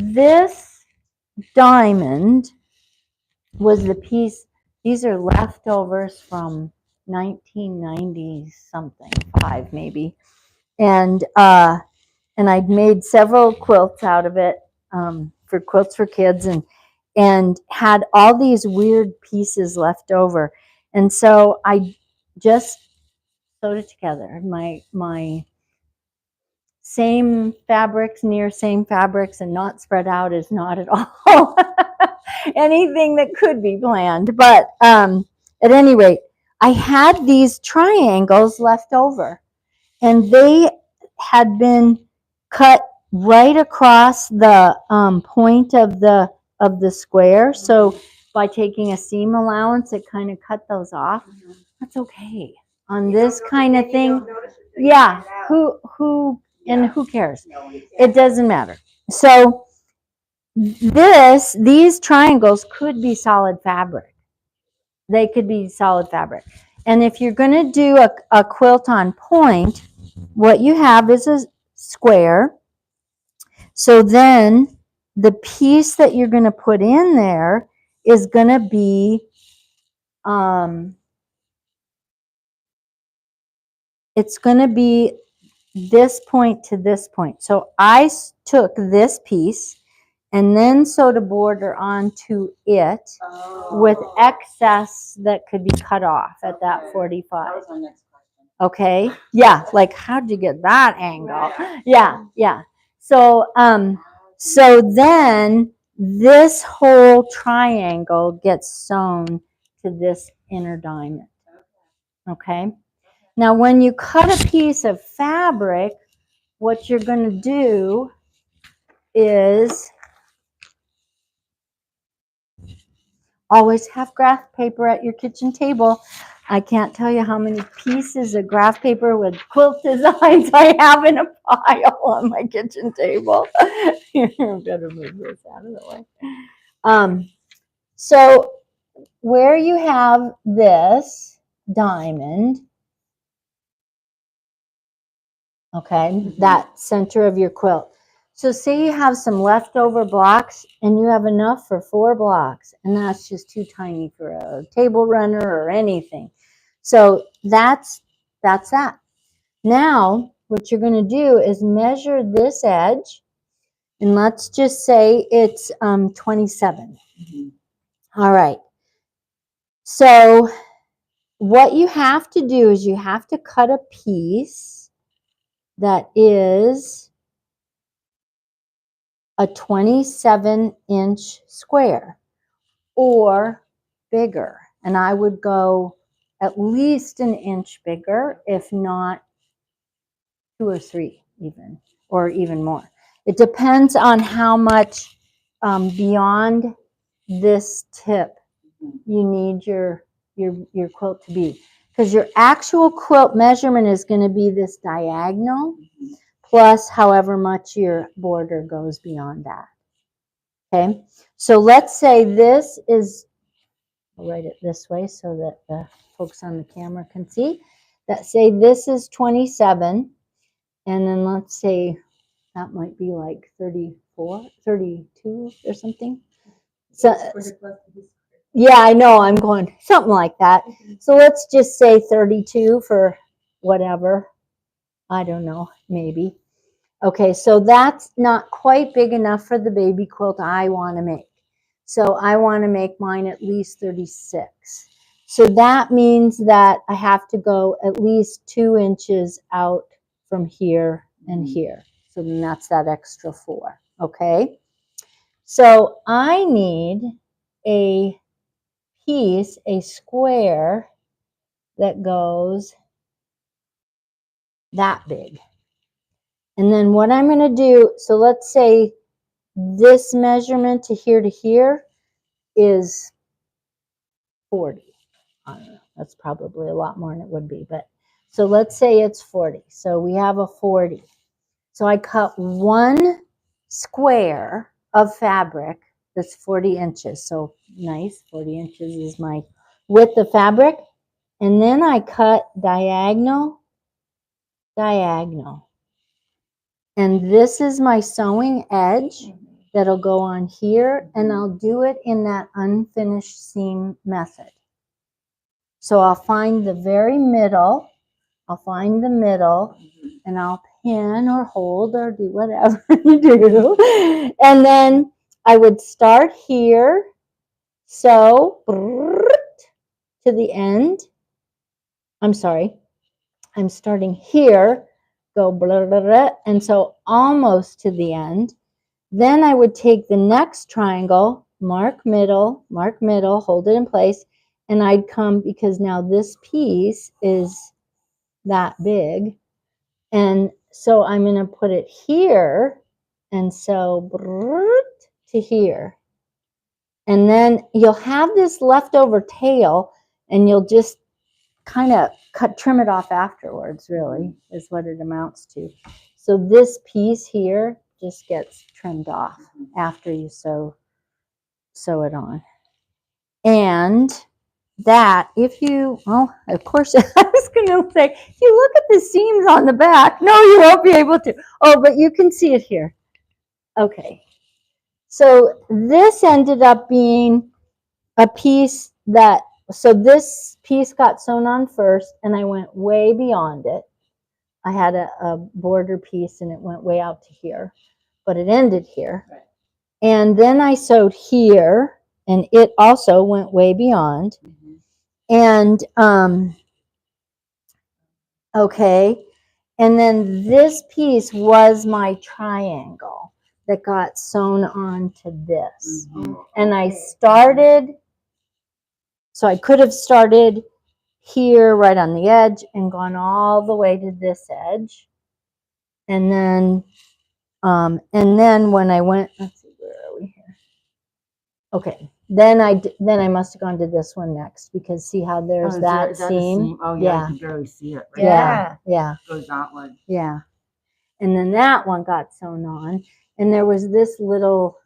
this diamond was the piece, these are leftovers from 1990 something, 5 maybe. And I'd made several quilts out of it, for Quilts for Kids, and had all these weird pieces left over. And so I just sewed it together. My same fabrics, near same fabrics, and not spread out is not at all anything that could be planned. But at any rate, I had these triangles left over, and they had been cut right across the point of the square. So by taking a seam allowance, it kind of cut those off. That's okay on this kind of thing. Yeah, who cares? It doesn't matter. So these triangles could be solid fabric. They could be solid fabric. And if you're going to do a quilt on point, what you have is a square. So then the piece that you're going to put in there is going to be it's going to be this point to this point. So I took this piece and then sewed a border onto it with excess that could be cut off at that 45. That was my next question. Okay. Yeah. Like, how'd you get that angle? Yeah. Yeah. So, so then this whole triangle gets sewn to this inner diamond. Okay. Now, when you cut a piece of fabric, what you're going to do is always have graph paper at your kitchen table. I can't tell you how many pieces of graph paper with quilt designs I have in a pile on my kitchen table. I'm gonna move this out of the way. So where you have this diamond, okay, that center of your quilt. So say you have some leftover blocks and you have enough for 4 blocks, and that's just too tiny for a table runner or anything. So that's that. Now, what you're going to do is measure this edge, and let's just say it's 27. All right. So what you have to do is you have to cut a piece that is a 27-inch square or bigger. And I would go at least an inch bigger, if not 2 or 3 even, or even more. It depends on how much beyond this tip you need your quilt to be. Because your actual quilt measurement is going to be this diagonal plus however much your border goes beyond that. Okay, so let's say this is, I'll write it this way so that the folks on the camera can see. That say this is 27, and then let's say that might be like 34, 32 or something. So, yeah, I know, I'm going something like that. So let's just say 32 for whatever. I don't know, maybe. Okay, so that's not quite big enough for the baby quilt I want to make. So I want to make mine at least 36. So that means that I have to go at least 2 inches out from here and here. So then that's that extra 4, okay? So I need a piece, a square that goes that big. And then what I'm going to do, so let's say this measurement to here is 40. I don't know, that's probably a lot more than it would be, but so let's say it's 40. So we have a 40. So I cut 1 square of fabric that's 40 inches. So nice, 40 inches is my width of fabric. And then I cut diagonal, diagonal. And this is my sewing edge that'll go on here, and I'll do it in that unfinished seam method. So I'll find the very middle, I'll find the middle, and I'll pin or hold or do whatever you do. And then I would start here, sew to the end. I'm sorry, I'm starting here, go blah, blah, blah, and so almost to the end. Then I would take the next triangle, mark middle, hold it in place, and I'd come, because now this piece is that big, and so I'm going to put it here, and so to here. And then you'll have this leftover tail, and you'll just kind of trim it off afterwards, really, is what it amounts to. So this piece here just gets trimmed off after you sew it on. And that, if you, well, of course, I was going to say, if you look at the seams on the back, no, you won't be able to. Oh, but you can see it here. Okay. So this ended up being a piece that, so this piece got sewn on first, and I went way beyond it. I had a border piece, and it went way out to here, but it ended here. Right. And then I sewed here, and it also went way beyond. And, okay. And then this piece was my triangle that got sewn onto this. And I started, so I could have started here right on the edge and gone all the way to this edge. And then when I went, let's see, where are we here? Okay, then I must have gone to this one next, because see how there's that seam? Oh yeah, you can barely see it. Right? Yeah. Goes outward. Yeah. And then that one got sewn on, and there was this little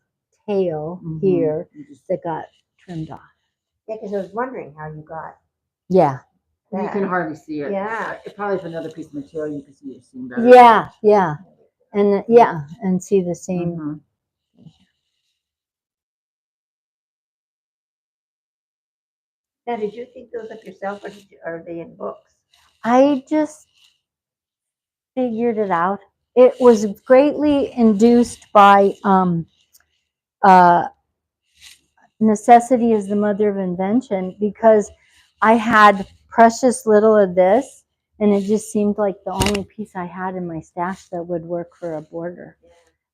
tail here that got trimmed off. Yeah, because I was wondering how you got. Yeah. You can hardly see it. Yeah. Probably for another piece of material, you can see your seam better. Yeah. And and see the seam. Now, did you think those up yourself, or are they in books? I just figured it out. It was greatly induced by necessity is the mother of invention, because I had precious little of this, and it just seemed like the only piece I had in my stash that would work for a border.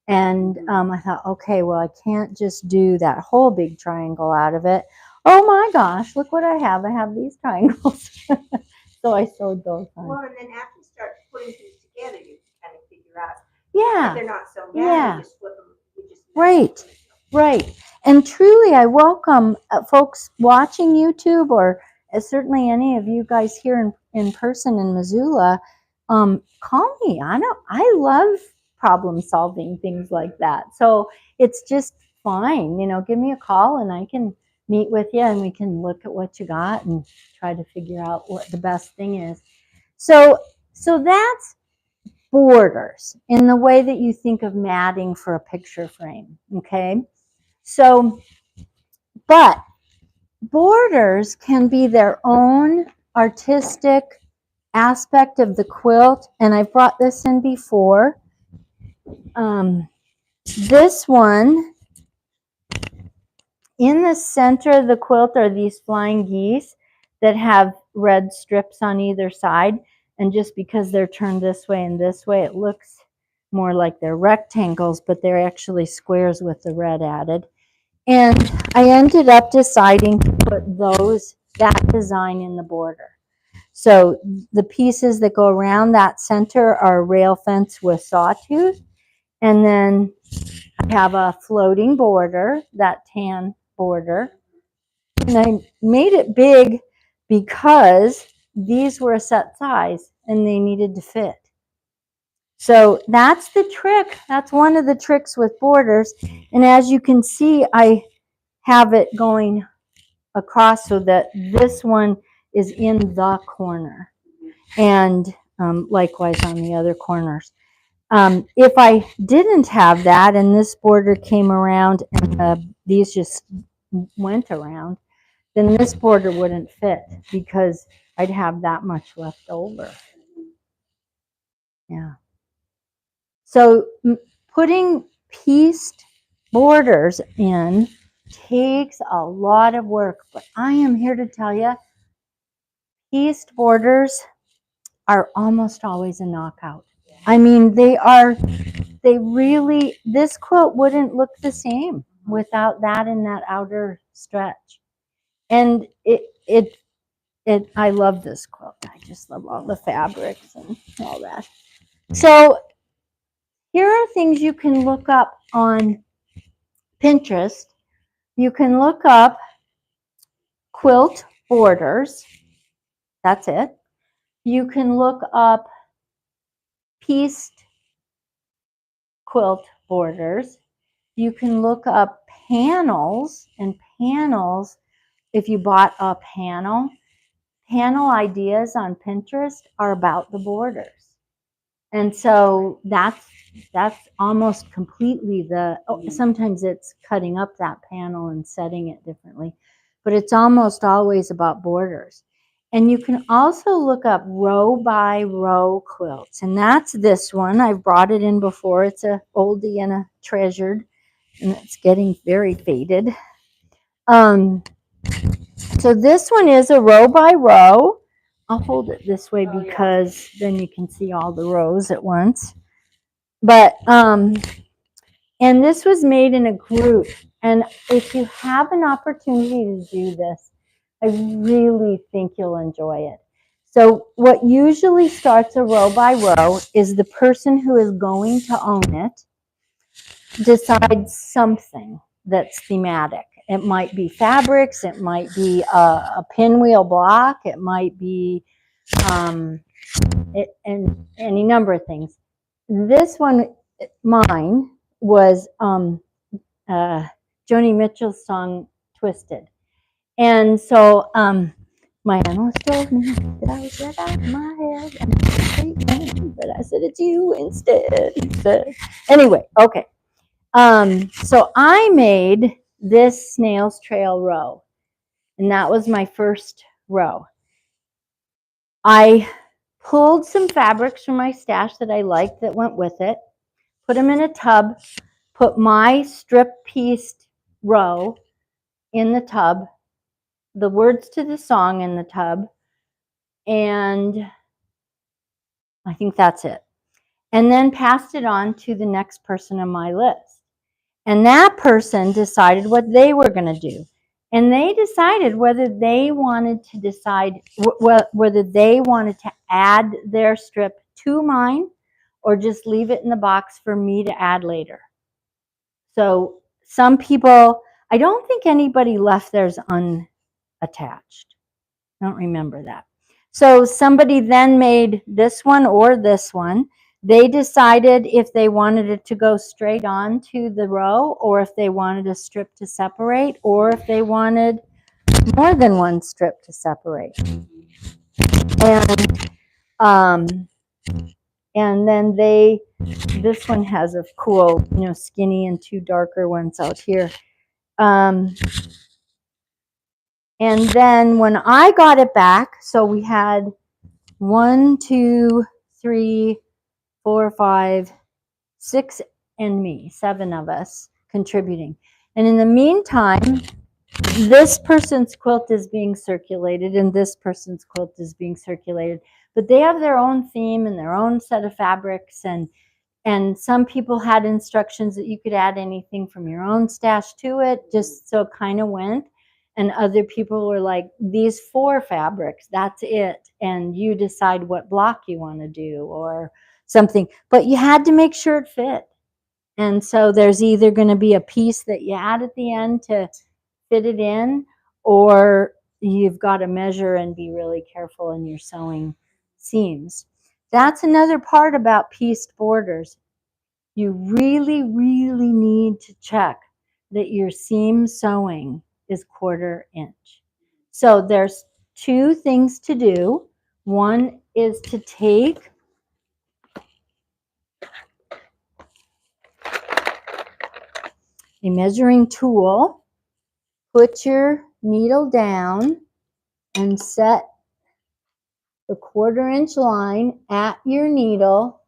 And I thought, okay, well, I can't just do that whole big triangle out of it. Oh my gosh, look what I have. I have these triangles. So I sewed those on. Well, and then after you start putting things together, you kind of figure out Yeah. they're not sewn Yeah. down, you just flip them. Right. Right. And truly, I welcome folks watching YouTube, or certainly any of you guys here in person in Missoula. Call me. I love problem solving, things like that. So it's just fine. Give me a call and I can meet with you and we can look at what you got and try to figure out what the best thing is. So that's borders in the way that you think of matting for a picture frame. Okay. So, but borders can be their own artistic aspect of the quilt. And I've brought this in before. This one, in the center of the quilt are these flying geese that have red strips on either side. And just because they're turned this way and this way, it looks more like they're rectangles, but they're actually squares with the red added. And I ended up deciding to put that design in the border. So the pieces that go around that center are rail fence with sawtooth. And then I have a floating border, that tan border. And I made it big because these were a set size and they needed to fit. So that's the trick. That's one of the tricks with borders. And as you can see, I have it going across so that this one is in the corner. And likewise on the other corners. If I didn't have that and this border came around and these just went around, then this border wouldn't fit because I'd have that much left over. Yeah. So putting pieced borders in takes a lot of work, but I am here to tell you, pieced borders are almost always a knockout. I mean, they really, this quilt wouldn't look the same without that in that outer stretch. And I love this quilt. I just love all the fabrics and all that. So here are things you can look up on Pinterest. You can look up quilt borders. That's it. You can look up pieced quilt borders. You can look up panels, and panels, if you bought a panel ideas on Pinterest are about the borders. And so that's almost completely sometimes it's cutting up that panel and setting it differently, but it's almost always about borders. And you can also look up row by row quilts, and that's this one. I've brought it in before. It's a oldie and a treasured, and it's getting very faded. So this one is a row by row. I'll hold it this way because then you can see all the rows at once. But and this was made in a group. And if you have an opportunity to do this, I really think you'll enjoy it. So what usually starts a row by row is the person who is going to own it decides something that's thematic. It might be fabrics, it might be a pinwheel block, it might be and any number of things. This one, mine, was Joni Mitchell's song Twisted. And so my analyst told me that I was right out of my head, but I said it's you instead. Anyway, okay. So I made this snail's trail row, and that was my first row. I pulled some fabrics from my stash that I liked that went with it, put them in a tub, put my strip pieced row in the tub, the words to the song in the tub, and I think that's it. And then passed it on to the next person on my list. And that person decided what they were going to do. And they decided whether they wanted to add their strip to mine or just leave it in the box for me to add later. So some people, I don't think anybody left theirs unattached. I don't remember that. So somebody then made this one or this one. They decided if they wanted it to go straight on to the row, or if they wanted a strip to separate, or if they wanted more than one strip to separate. And then this one has a cool, skinny and two darker ones out here. And then when I got it back, so we had 1, 2, 3, 4, 5, 6, and me, 7 of us contributing. And in the meantime, this person's quilt is being circulated and this person's quilt is being circulated, but they have their own theme and their own set of fabrics, and some people had instructions that you could add anything from your own stash to it, just so it kind of went. And other people were like, these 4 fabrics, that's it. And you decide what block you want to do or something. But you had to make sure it fit. And so there's either going to be a piece that you add at the end to fit it in, or you've got to measure and be really careful in your sewing seams. That's another part about pieced borders. You really, really need to check that your seam sewing is 1/4 inch. So there's 2 things to do. One is to take a measuring tool, put your needle down, and set the 1/4 inch line at your needle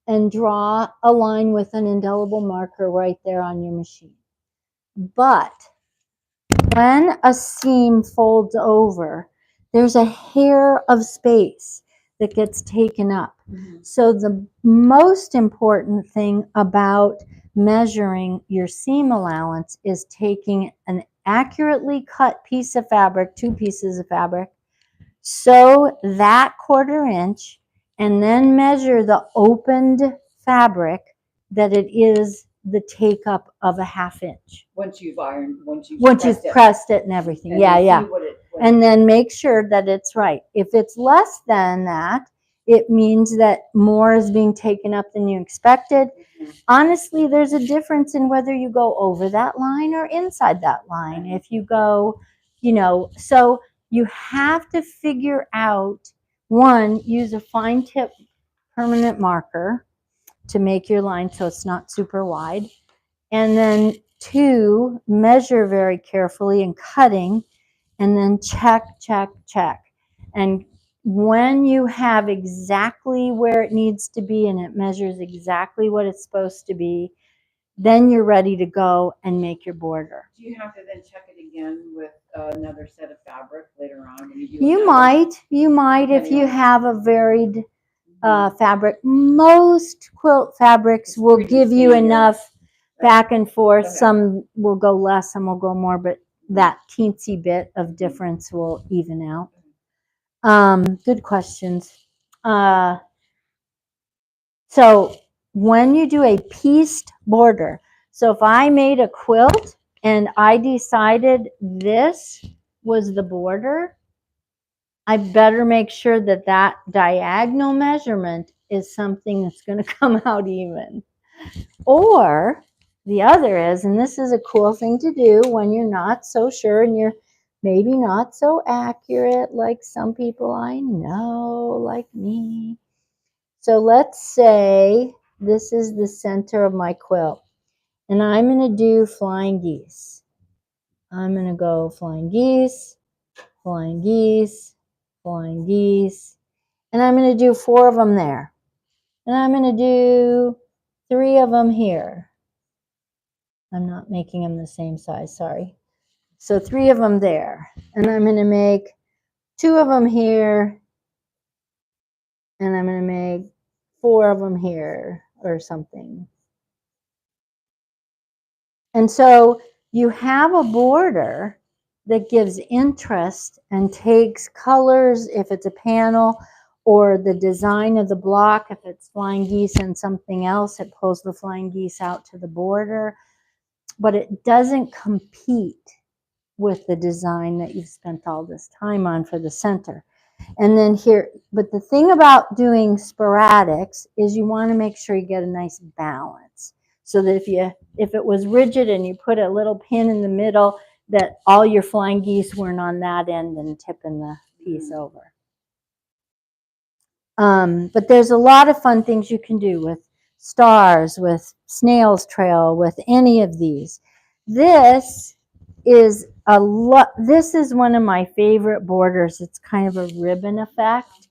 and draw a line with an indelible marker right there on your machine. But when a seam folds over, there's a hair of space that gets taken up. So the most important thing about measuring your seam allowance is taking an accurately cut piece of fabric, 2 pieces of fabric, sew that 1/4 inch, and then measure the opened fabric that it is the take up of a 1/2 inch. Once you've pressed it and everything. And Yeah. what And then make sure that it's right. If it's less than that, it means that more is being taken up than you expected. Honestly, there's a difference in whether you go over that line or inside that line. If you go, so you have to figure out, 1, use a fine tip permanent marker to make your line so it's not super wide. And then 2, measure very carefully in cutting, and then check. And when you have exactly where it needs to be and it measures exactly what it's supposed to be, then you're ready to go and make your border. Do you have to then check it again with another set of fabric later on? You might if you have a varied fabric. Most quilt fabrics will give you enough back and forth. Okay. Some will go less, some will go more, but that teensy bit of difference will even out. Good questions. So when you do a pieced border, so if I made a quilt and I decided this was the border, I better make sure that that diagonal measurement is something that's going to come out even. Or the other is, and this is a cool thing to do when you're not so sure and you're maybe not so accurate like some people I know, like me. So let's say this is the center of my quilt, and I'm going to do flying geese. I'm going to go flying geese, flying geese, flying geese, and I'm going to do 4 of them there. And I'm going to do 3 of them here. I'm not making them the same size, sorry. So 3 of them there. And I'm going to make 2 of them here. And I'm going to make 4 of them here or something. And so you have a border that gives interest and takes colors if it's a panel, or the design of the block. If it's flying geese and something else, it pulls the flying geese out to the border. But it doesn't compete with the design that you've spent all this time on for the center. And then here, but the thing about doing sporadics is you want to make sure you get a nice balance. So that if it was rigid and you put a little pin in the middle, that all your flying geese weren't on that end and tipping the piece over. But there's a lot of fun things you can do with stars, with snail's trail, with any of these. This is this is one of my favorite borders. It's kind of a ribbon effect.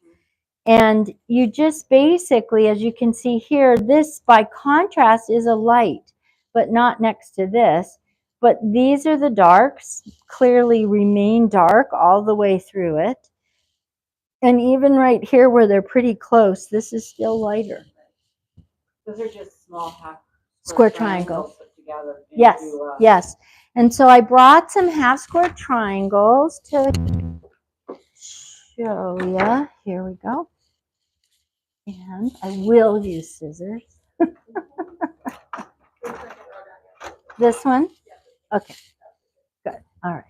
And you just basically, as you can see here, this by contrast is a light, but not next to this. But these are the darks, clearly remain dark all the way through it. And even right here where they're pretty close, this is still lighter. Those are just small half Square triangles. put together. Yes, yes. And so I brought some half square triangles to show you. Here we go. And I will use scissors. This one? Okay, good. All right.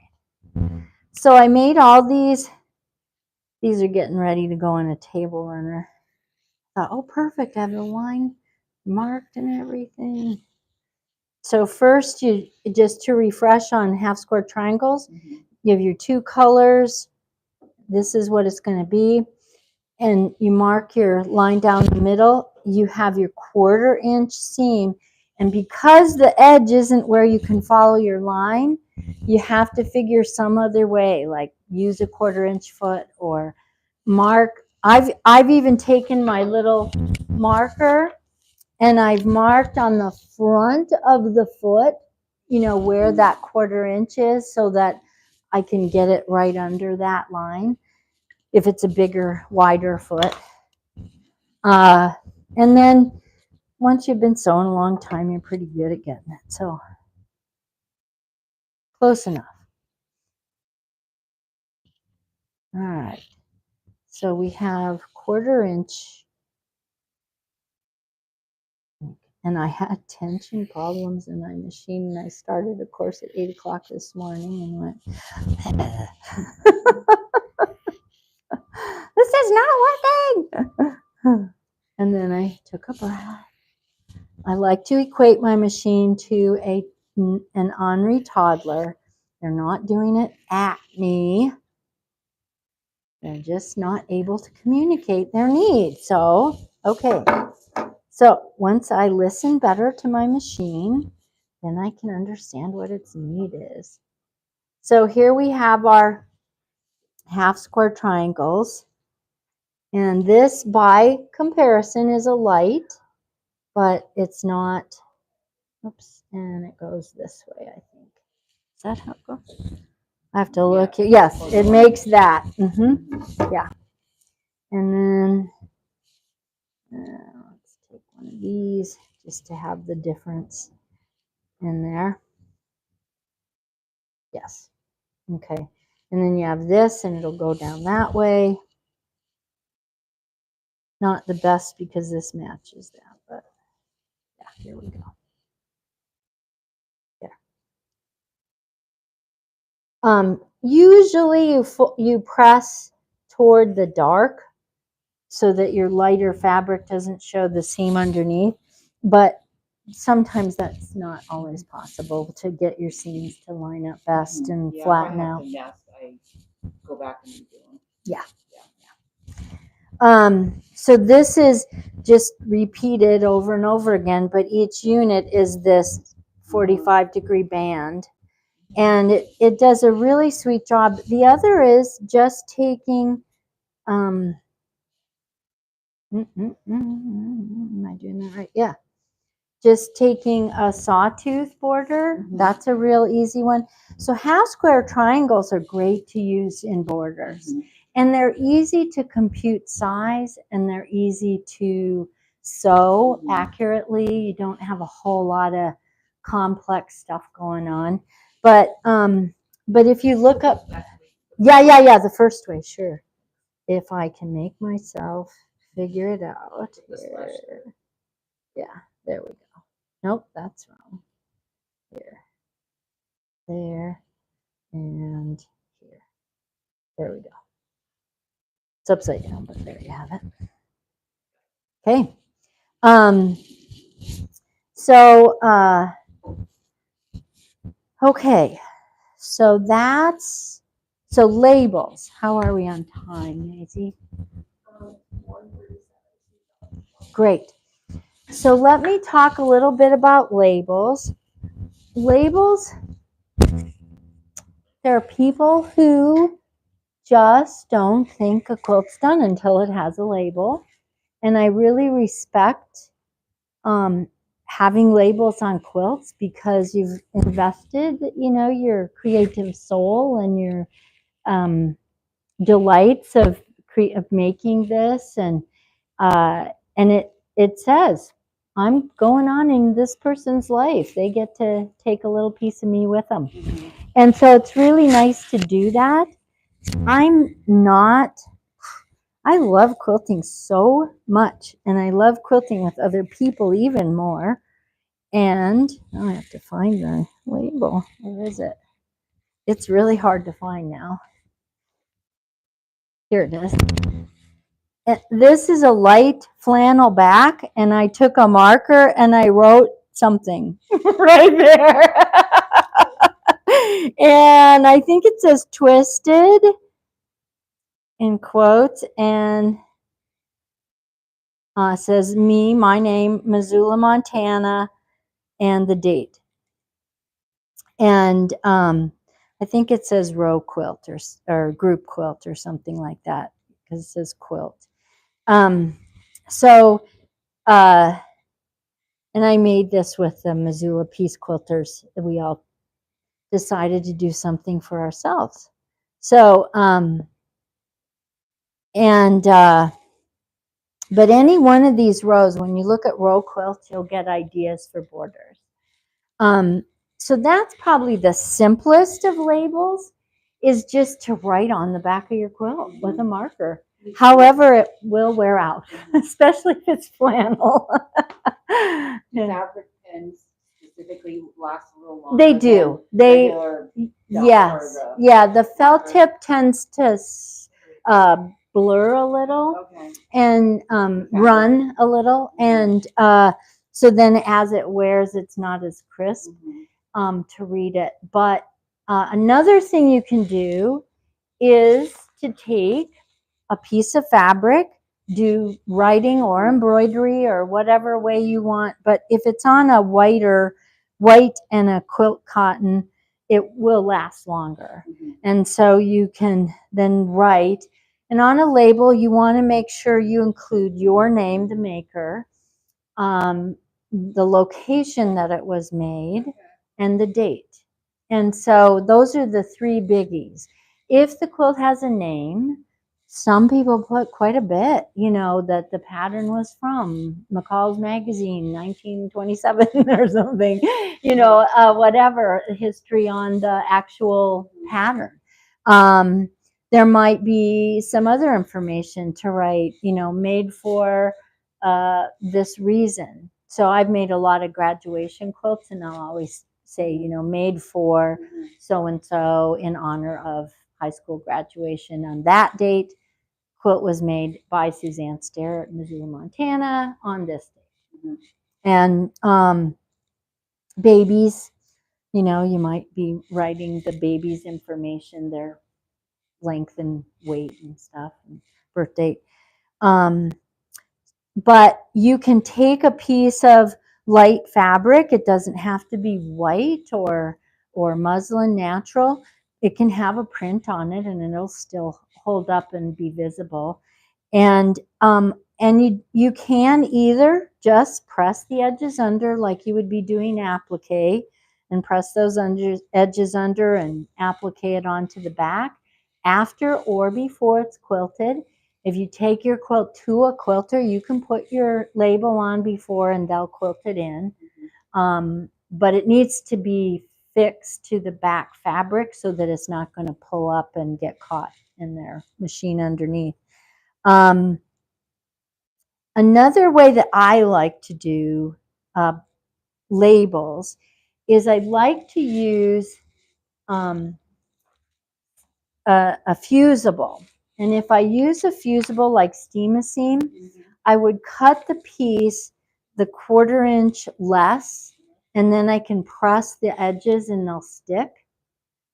So I made all these. These are getting ready to go on a table runner. Thought, oh, perfect. I have the line marked and everything. So first, you just to refresh on half square triangles, you have your two colors. This is what it's going to be. And you mark your line down the middle. You have your 1/4 inch seam. And because the edge isn't where you can follow your line, you have to figure some other way, like use a 1/4 inch foot or mark. I've even taken my little marker and I've marked on the front of the foot, you know, where that 1/4 inch is so that I can get it right under that line if it's a bigger, wider foot. And then once you've been sewing a long time, you're pretty good at getting it. So close enough. All right. So we have 1/4 inch. And I had tension problems in my machine. And I started a course at 8 o'clock this morning and went, this is not working. And then I took a breath. I like to equate my machine to an ornery toddler. They're not doing it at me. They're just not able to communicate their needs. So, okay. So once I listen better to my machine, then I can understand what its need is. So here we have our half square triangles. And this, by comparison, is a light, but it's not. Oops, and it goes this way, I think. Is that how it goes? I have to look here. Yes, it makes that. Yeah. And then let's take one of these just to have the difference in there. Yes. Okay. And then you have this, and it'll go down that way. Not the best because this matches that, but yeah, here we go. Usually you press toward the dark so that your lighter fabric doesn't show the seam underneath, but sometimes that's not always possible to get your seams to line up best and flatten out. Yes, I go back and redo them. Yeah. So this is just repeated over and over again, but each unit is this 45-degree band. And it does a really sweet job. The other is just taking, am I doing that right? Yeah. Just taking a sawtooth border. That's a real easy one. So half square triangles are great to use in borders. And they're easy to compute size, and they're easy to sew accurately. You don't have a whole lot of complex stuff going on. But if you look up, yeah, the first way, sure. if I can make myself figure it out The slash here. Yeah, there we go. Nope, that's wrong. Here, there, and here. There we go. It's upside down, but there you have it. Okay. So, okay. So that's, so labels. How are we on time, Maisie? Great. So let me talk a little bit about labels. Labels, there are people who just don't think a quilt's done until it has a label. And I really respect having labels on quilts because you've invested, your creative soul and your delights of making this, and it says, I'm going on in this person's life. They get to take a little piece of me with them. And so it's really nice to do that. I love quilting so much, and I love quilting with other people even more. And I have to find the label. Where is it? It's really hard to find now. Here it is. This is a light flannel back, and I took a marker and I wrote something right there. And I think it says twisted in quotes, and says me, my name, Missoula, Montana, and the date. And I think it says row quilt or group quilt or something like that, because it says quilt. And I made this with the Missoula Peace Quilters. We all decided to do something for ourselves. So, but any one of these rows, when you look at row quilts, you'll get ideas for borders. So that's probably the simplest of labels, is just to write on the back of your quilt with a marker. However, it will wear out, especially if it's flannel. Fabric pens specifically last a little longer. They do. The felt tip tends to blur a little, and run a little, and so then as it wears, it's not as crisp to read it. But another thing you can do is to take a piece of fabric, do writing or embroidery or whatever way you want. But if it's on a white and a quilt cotton, it will last longer. And so you can then write. And on a label, you want to make sure you include your name, the maker, the location that it was made, and the date. And so those are the three biggies. If the quilt has a name, some people put quite a bit, that the pattern was from McCall's Magazine, 1927 or something, whatever history on the actual pattern. There might be some other information to write, made for this reason. So I've made a lot of graduation quilts, and I'll always say, made for so-and-so in honor of high school graduation on that date. Quilt was made by Suzanne Sterrett, Missoula, Montana, on this date. And babies, you might be writing the baby's information, their length and weight and stuff, and birth date. But you can take a piece of light fabric. It doesn't have to be white or muslin natural. It can have a print on it, and it'll still hold up and be visible. And you can either just press the edges under like you would be doing applique, and press those edges under and applique it onto the back after or before it's quilted. If you take your quilt to a quilter, you can put your label on before and they'll quilt it in. But it needs to be fixed to the back fabric so that it's not going to pull up and get caught in their machine underneath. Another way that I like to do labels is I like to use a fusible. And if I use a fusible like steam a seam, I would cut the piece the 1/4 inch less, and then I can press the edges and they'll stick.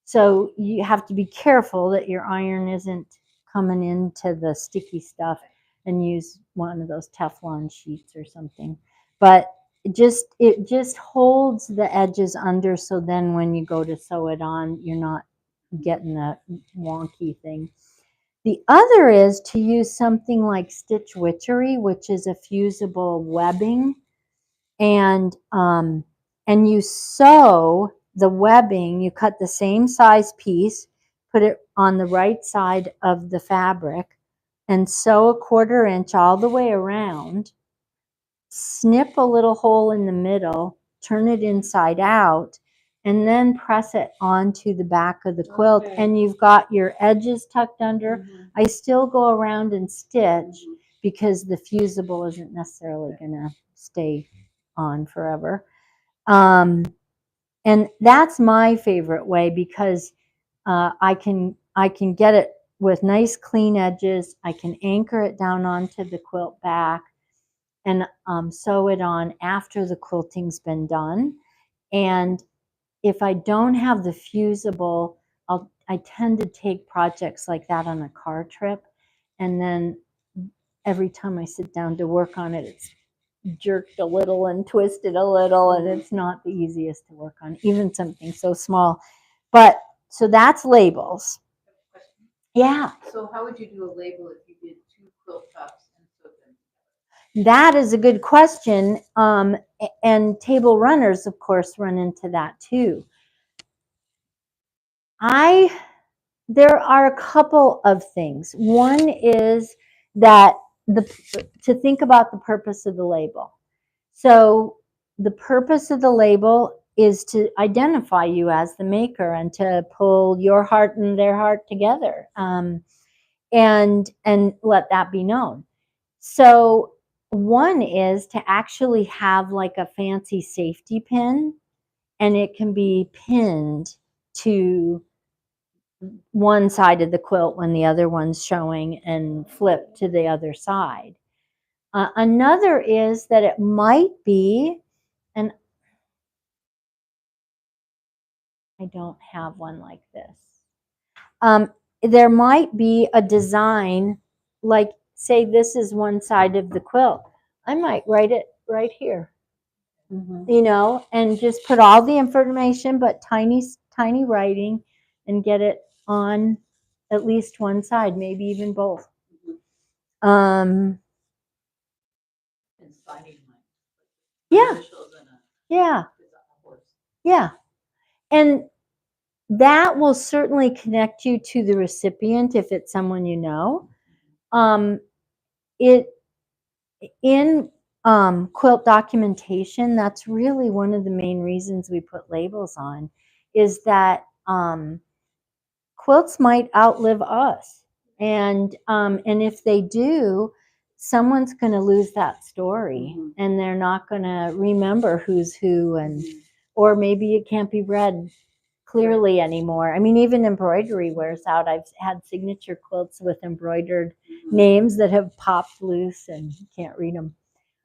So you have to be careful that your iron isn't coming into the sticky stuff, and use one of those Teflon sheets or something. But it just holds the edges under, so then when you go to sew it on, you're not getting a wonky thing. The other is to use something like Stitch Witchery, which is a fusible webbing, and you sew the webbing. You cut the same size piece, put it on the right side of the fabric, and sew a 1/4 inch all the way around. Snip a little hole in the middle, turn it inside out, and then press it onto the back of the quilt. Okay. And you've got your edges tucked under. I still go around and stitch because the fusible isn't necessarily going to stay on forever. And that's my favorite way, because I can get it with nice clean edges. I can anchor it down onto the quilt back and sew it on after the quilting's been done. And if I don't have the fusible, I tend to take projects like that on a car trip, and then every time I sit down to work on it, it's jerked a little and twisted a little, and it's not the easiest to work on, even something so small. But so that's labels. Yeah. So how would you do a label if you did 2 quilt tops and sewed them? That is a good question. And table runners, of course, run into that too. There are a couple of things. One is that to think about the purpose of the label. So the purpose of the label is to identify you as the maker and to pull your heart and their heart together, and let that be known. So one is to actually have like a fancy safety pin, and it can be pinned to one side of the quilt when the other one's showing, and flip to the other side. Another is that it might be, and I don't have one like this. There might be a design, like say this is one side of the quilt. I might write it right here, and just put all the information, but tiny writing, and get it on at least one side, maybe even both. And signing Yeah. initials and Yeah. a horse. Yeah. And that will certainly connect you to the recipient if it's someone you know. In quilt documentation, that's really one of the main reasons we put labels on, is that quilts might outlive us. And if they do, someone's going to lose that story, and they're not going to remember who's who, and or maybe it can't be read clearly anymore. I mean, even embroidery wears out. I've had signature quilts with embroidered names that have popped loose and you can't read them.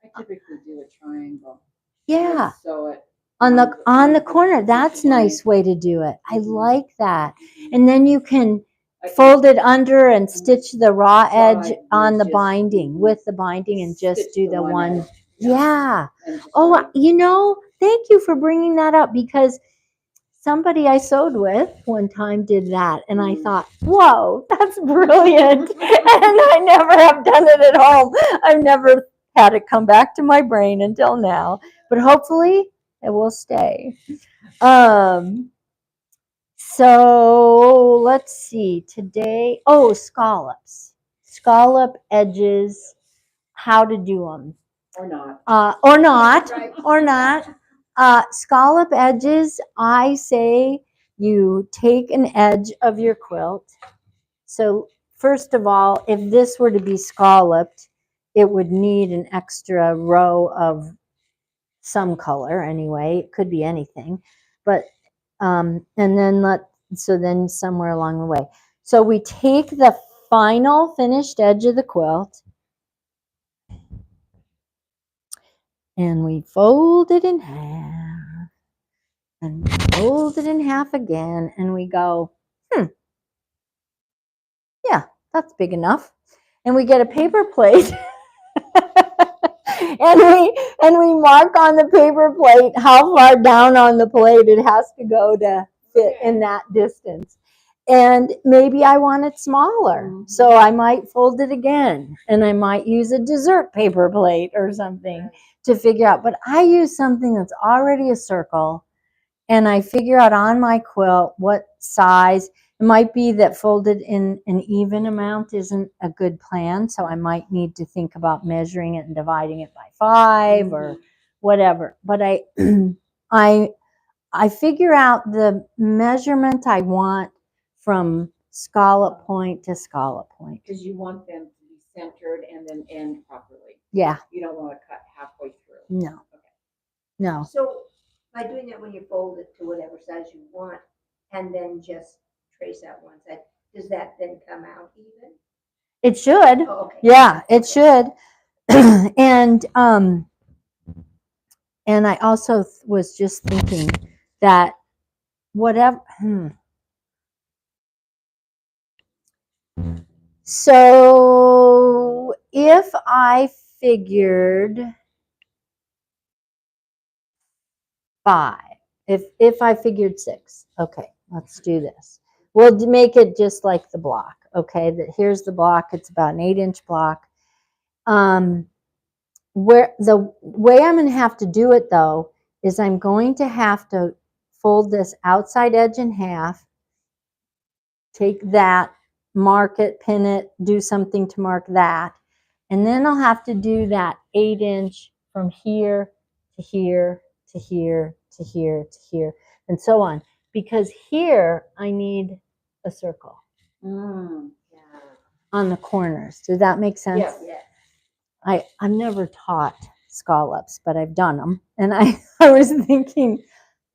I typically do a triangle. Yeah. Sew it On the corner. That's a nice way to do it. I like that. And then you can fold it under and stitch the raw edge on the binding, with the binding, and just do the one. Yeah. Oh, thank you for bringing that up, because somebody I sewed with one time did that, and I thought, whoa, that's brilliant. And I never have done it at home. I've never had it come back to my brain until now, but hopefully it will stay. So let's see today. Oh, scallops, scallop edges, how to do them. Or not. Or not. Scallop edges, I say you take an edge of your quilt. So first of all, if this were to be scalloped, it would need an extra row of some color anyway. It could be anything, but and then so then somewhere along the way. So we take the final finished edge of the quilt and we fold it in half and fold it in half again, and we go, yeah, that's big enough. And we get a paper plate and we mark on the paper plate how far down on the plate it has to go to fit in that distance. And maybe I want it smaller, so I might fold it again, and I might use a dessert paper plate or something to figure out. But I use something that's already a circle, and I figure out on my quilt what size. It might be that folded in an even amount isn't a good plan, so I might need to think about measuring it and dividing it by 5 or whatever. But I figure out the measurement I want from scallop point to scallop point. Because you want them to be centered and then end properly. Yeah. You don't want to cut halfway through. No. Okay. No. So by doing that, when you fold it to whatever size you want, and then just trace out one side, does that then come out even? It should. Oh, okay. Yeah, it should. And I also was just thinking that whatever. So if I figured 5, if I figured 6, okay, let's do this. We'll make it just like the block. Okay, that here's the block. It's about an 8-inch block. Where the way I'm going to have to do it though is I'm going to have to fold this outside edge in half, take that, mark it, pin it, do something to mark that, and then I'll have to do that 8-inch from here to here to here to here to here and so on, because here I need a circle on the corners. Does that make sense? Yes. I've never taught scallops, but I've done them. And I was thinking,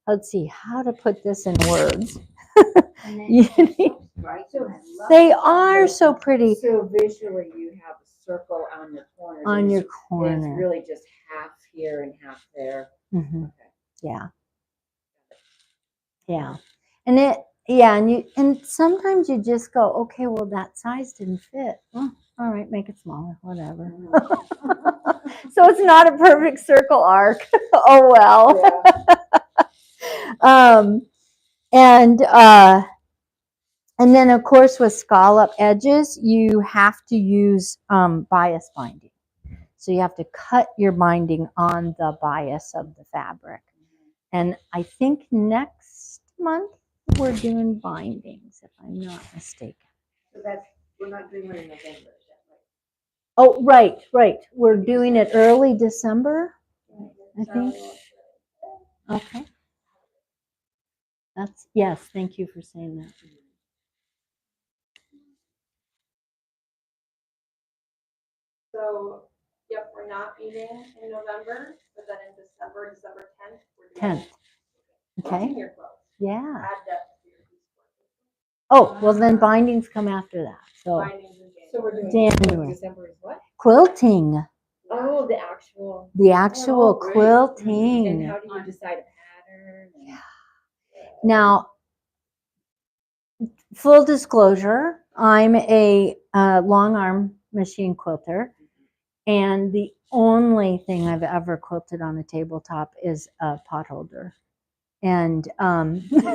let's see, how to put this in words. They are so pretty. So visually you have a circle on your corners. On your It's corner. really just half here and half there. Mm-hmm. Okay. Yeah. Yeah. And sometimes you just go, okay, well, that size didn't fit. Oh, all right, make it smaller, whatever. So it's not a perfect circle arc. Oh, well. Yeah. And then, of course, with scallop edges, you have to use bias binding. So you have to cut your binding on the bias of the fabric. And I think next month we're doing bindings, if I'm not mistaken. So we're not doing one in November, is that right? Oh, right. We're doing it early December, I think. Okay. Yes, thank you for saying that. So, yep, we're not meeting in November, but then in December 10th, we're doing 10th. Okay. your quotes. Yeah. Add that to your piece quote. Oh, well then bindings come after that. So Bindings in January. So we're doing January. December is what? Quilting. Oh, the actual. The great. quilting. And how do you decide a pattern? Now, full disclosure, I'm a long arm machine quilter, and the only thing I've ever quilted on a tabletop is a pot holder, and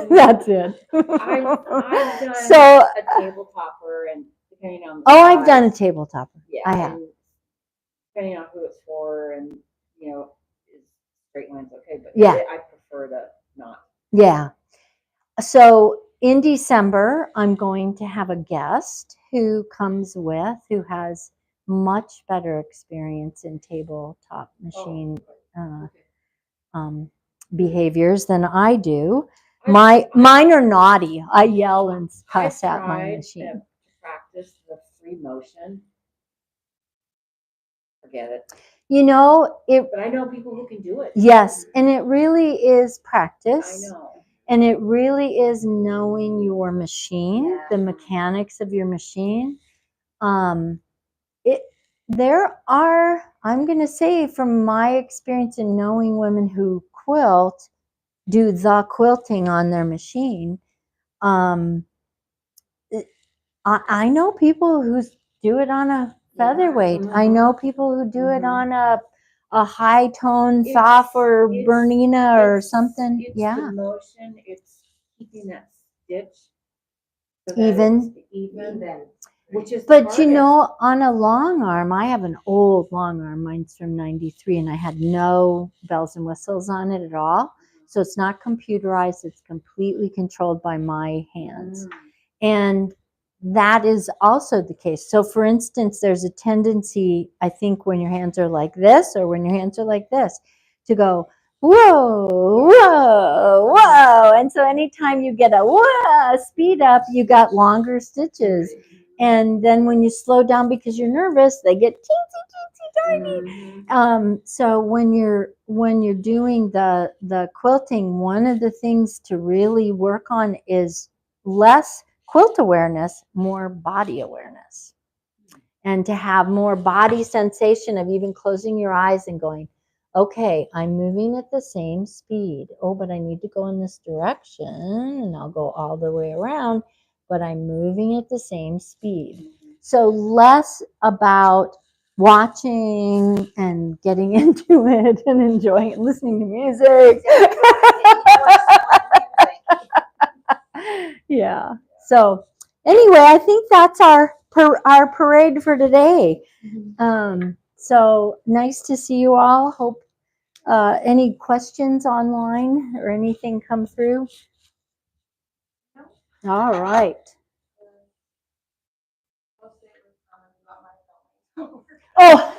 that's it. I've done So a tabletopper, and depending on the I've done a size, tabletopper. yeah, I have. and depending on who it's for, and is straight lines okay, but Yeah. I prefer to not. Yeah. So in December, I'm going to have a guest who comes who has much better experience in tabletop machine behaviors than I do. Mine are naughty. I yell and cuss at my machine. Practice practice the free motion, forget it. You know, But I know people who can do it. yes, and it really is I practice. know. And it really is knowing your machine, Yeah. the mechanics of your machine. There are, I'm going to say from my experience in knowing women who quilt, do the quilting on their machine. I know people who do it on a featherweight. I know people who do it on a high tone Thoth or Bernina or something. It's Yeah. the motion, it's keeping that stitch. so that Even. it's even, which is the But hardest. you know, on a long arm, I have an old long arm. Mine's from '93, and I had no bells and whistles on it at all. So it's not computerized. It's completely controlled by my hands. And that is also the case. So for instance, there's a tendency, I think, when your hands are like this or when your hands are like this, to go, whoa, whoa, whoa. And so anytime you get a whoa speed up, you got longer stitches. And then when you slow down because you're nervous, they get teensy, teensy, tiny. So when you're doing the quilting, one of the things to really work on is less quilt awareness, more body awareness, and to have more body sensation of even closing your eyes and going, okay, I'm moving at the same speed. Oh, but I need to go in this direction, and I'll go all the way around, but I'm moving at the same speed. So less about watching and getting into it and enjoying it, listening to music. Yeah. So anyway, I think that's our parade for today. So nice to see you all. Hope any questions online or anything come through. All right. Oh.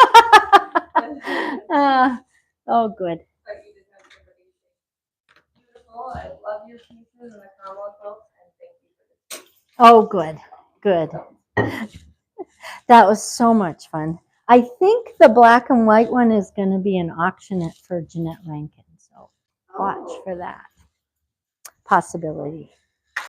Oh, good. Beautiful. I love your pieces and the combo quilts, and thank you for this. Oh, good. Good. That was so much fun. I think the black and white one is going to be an auction for Jeanette Rankin. So watch for that possibility.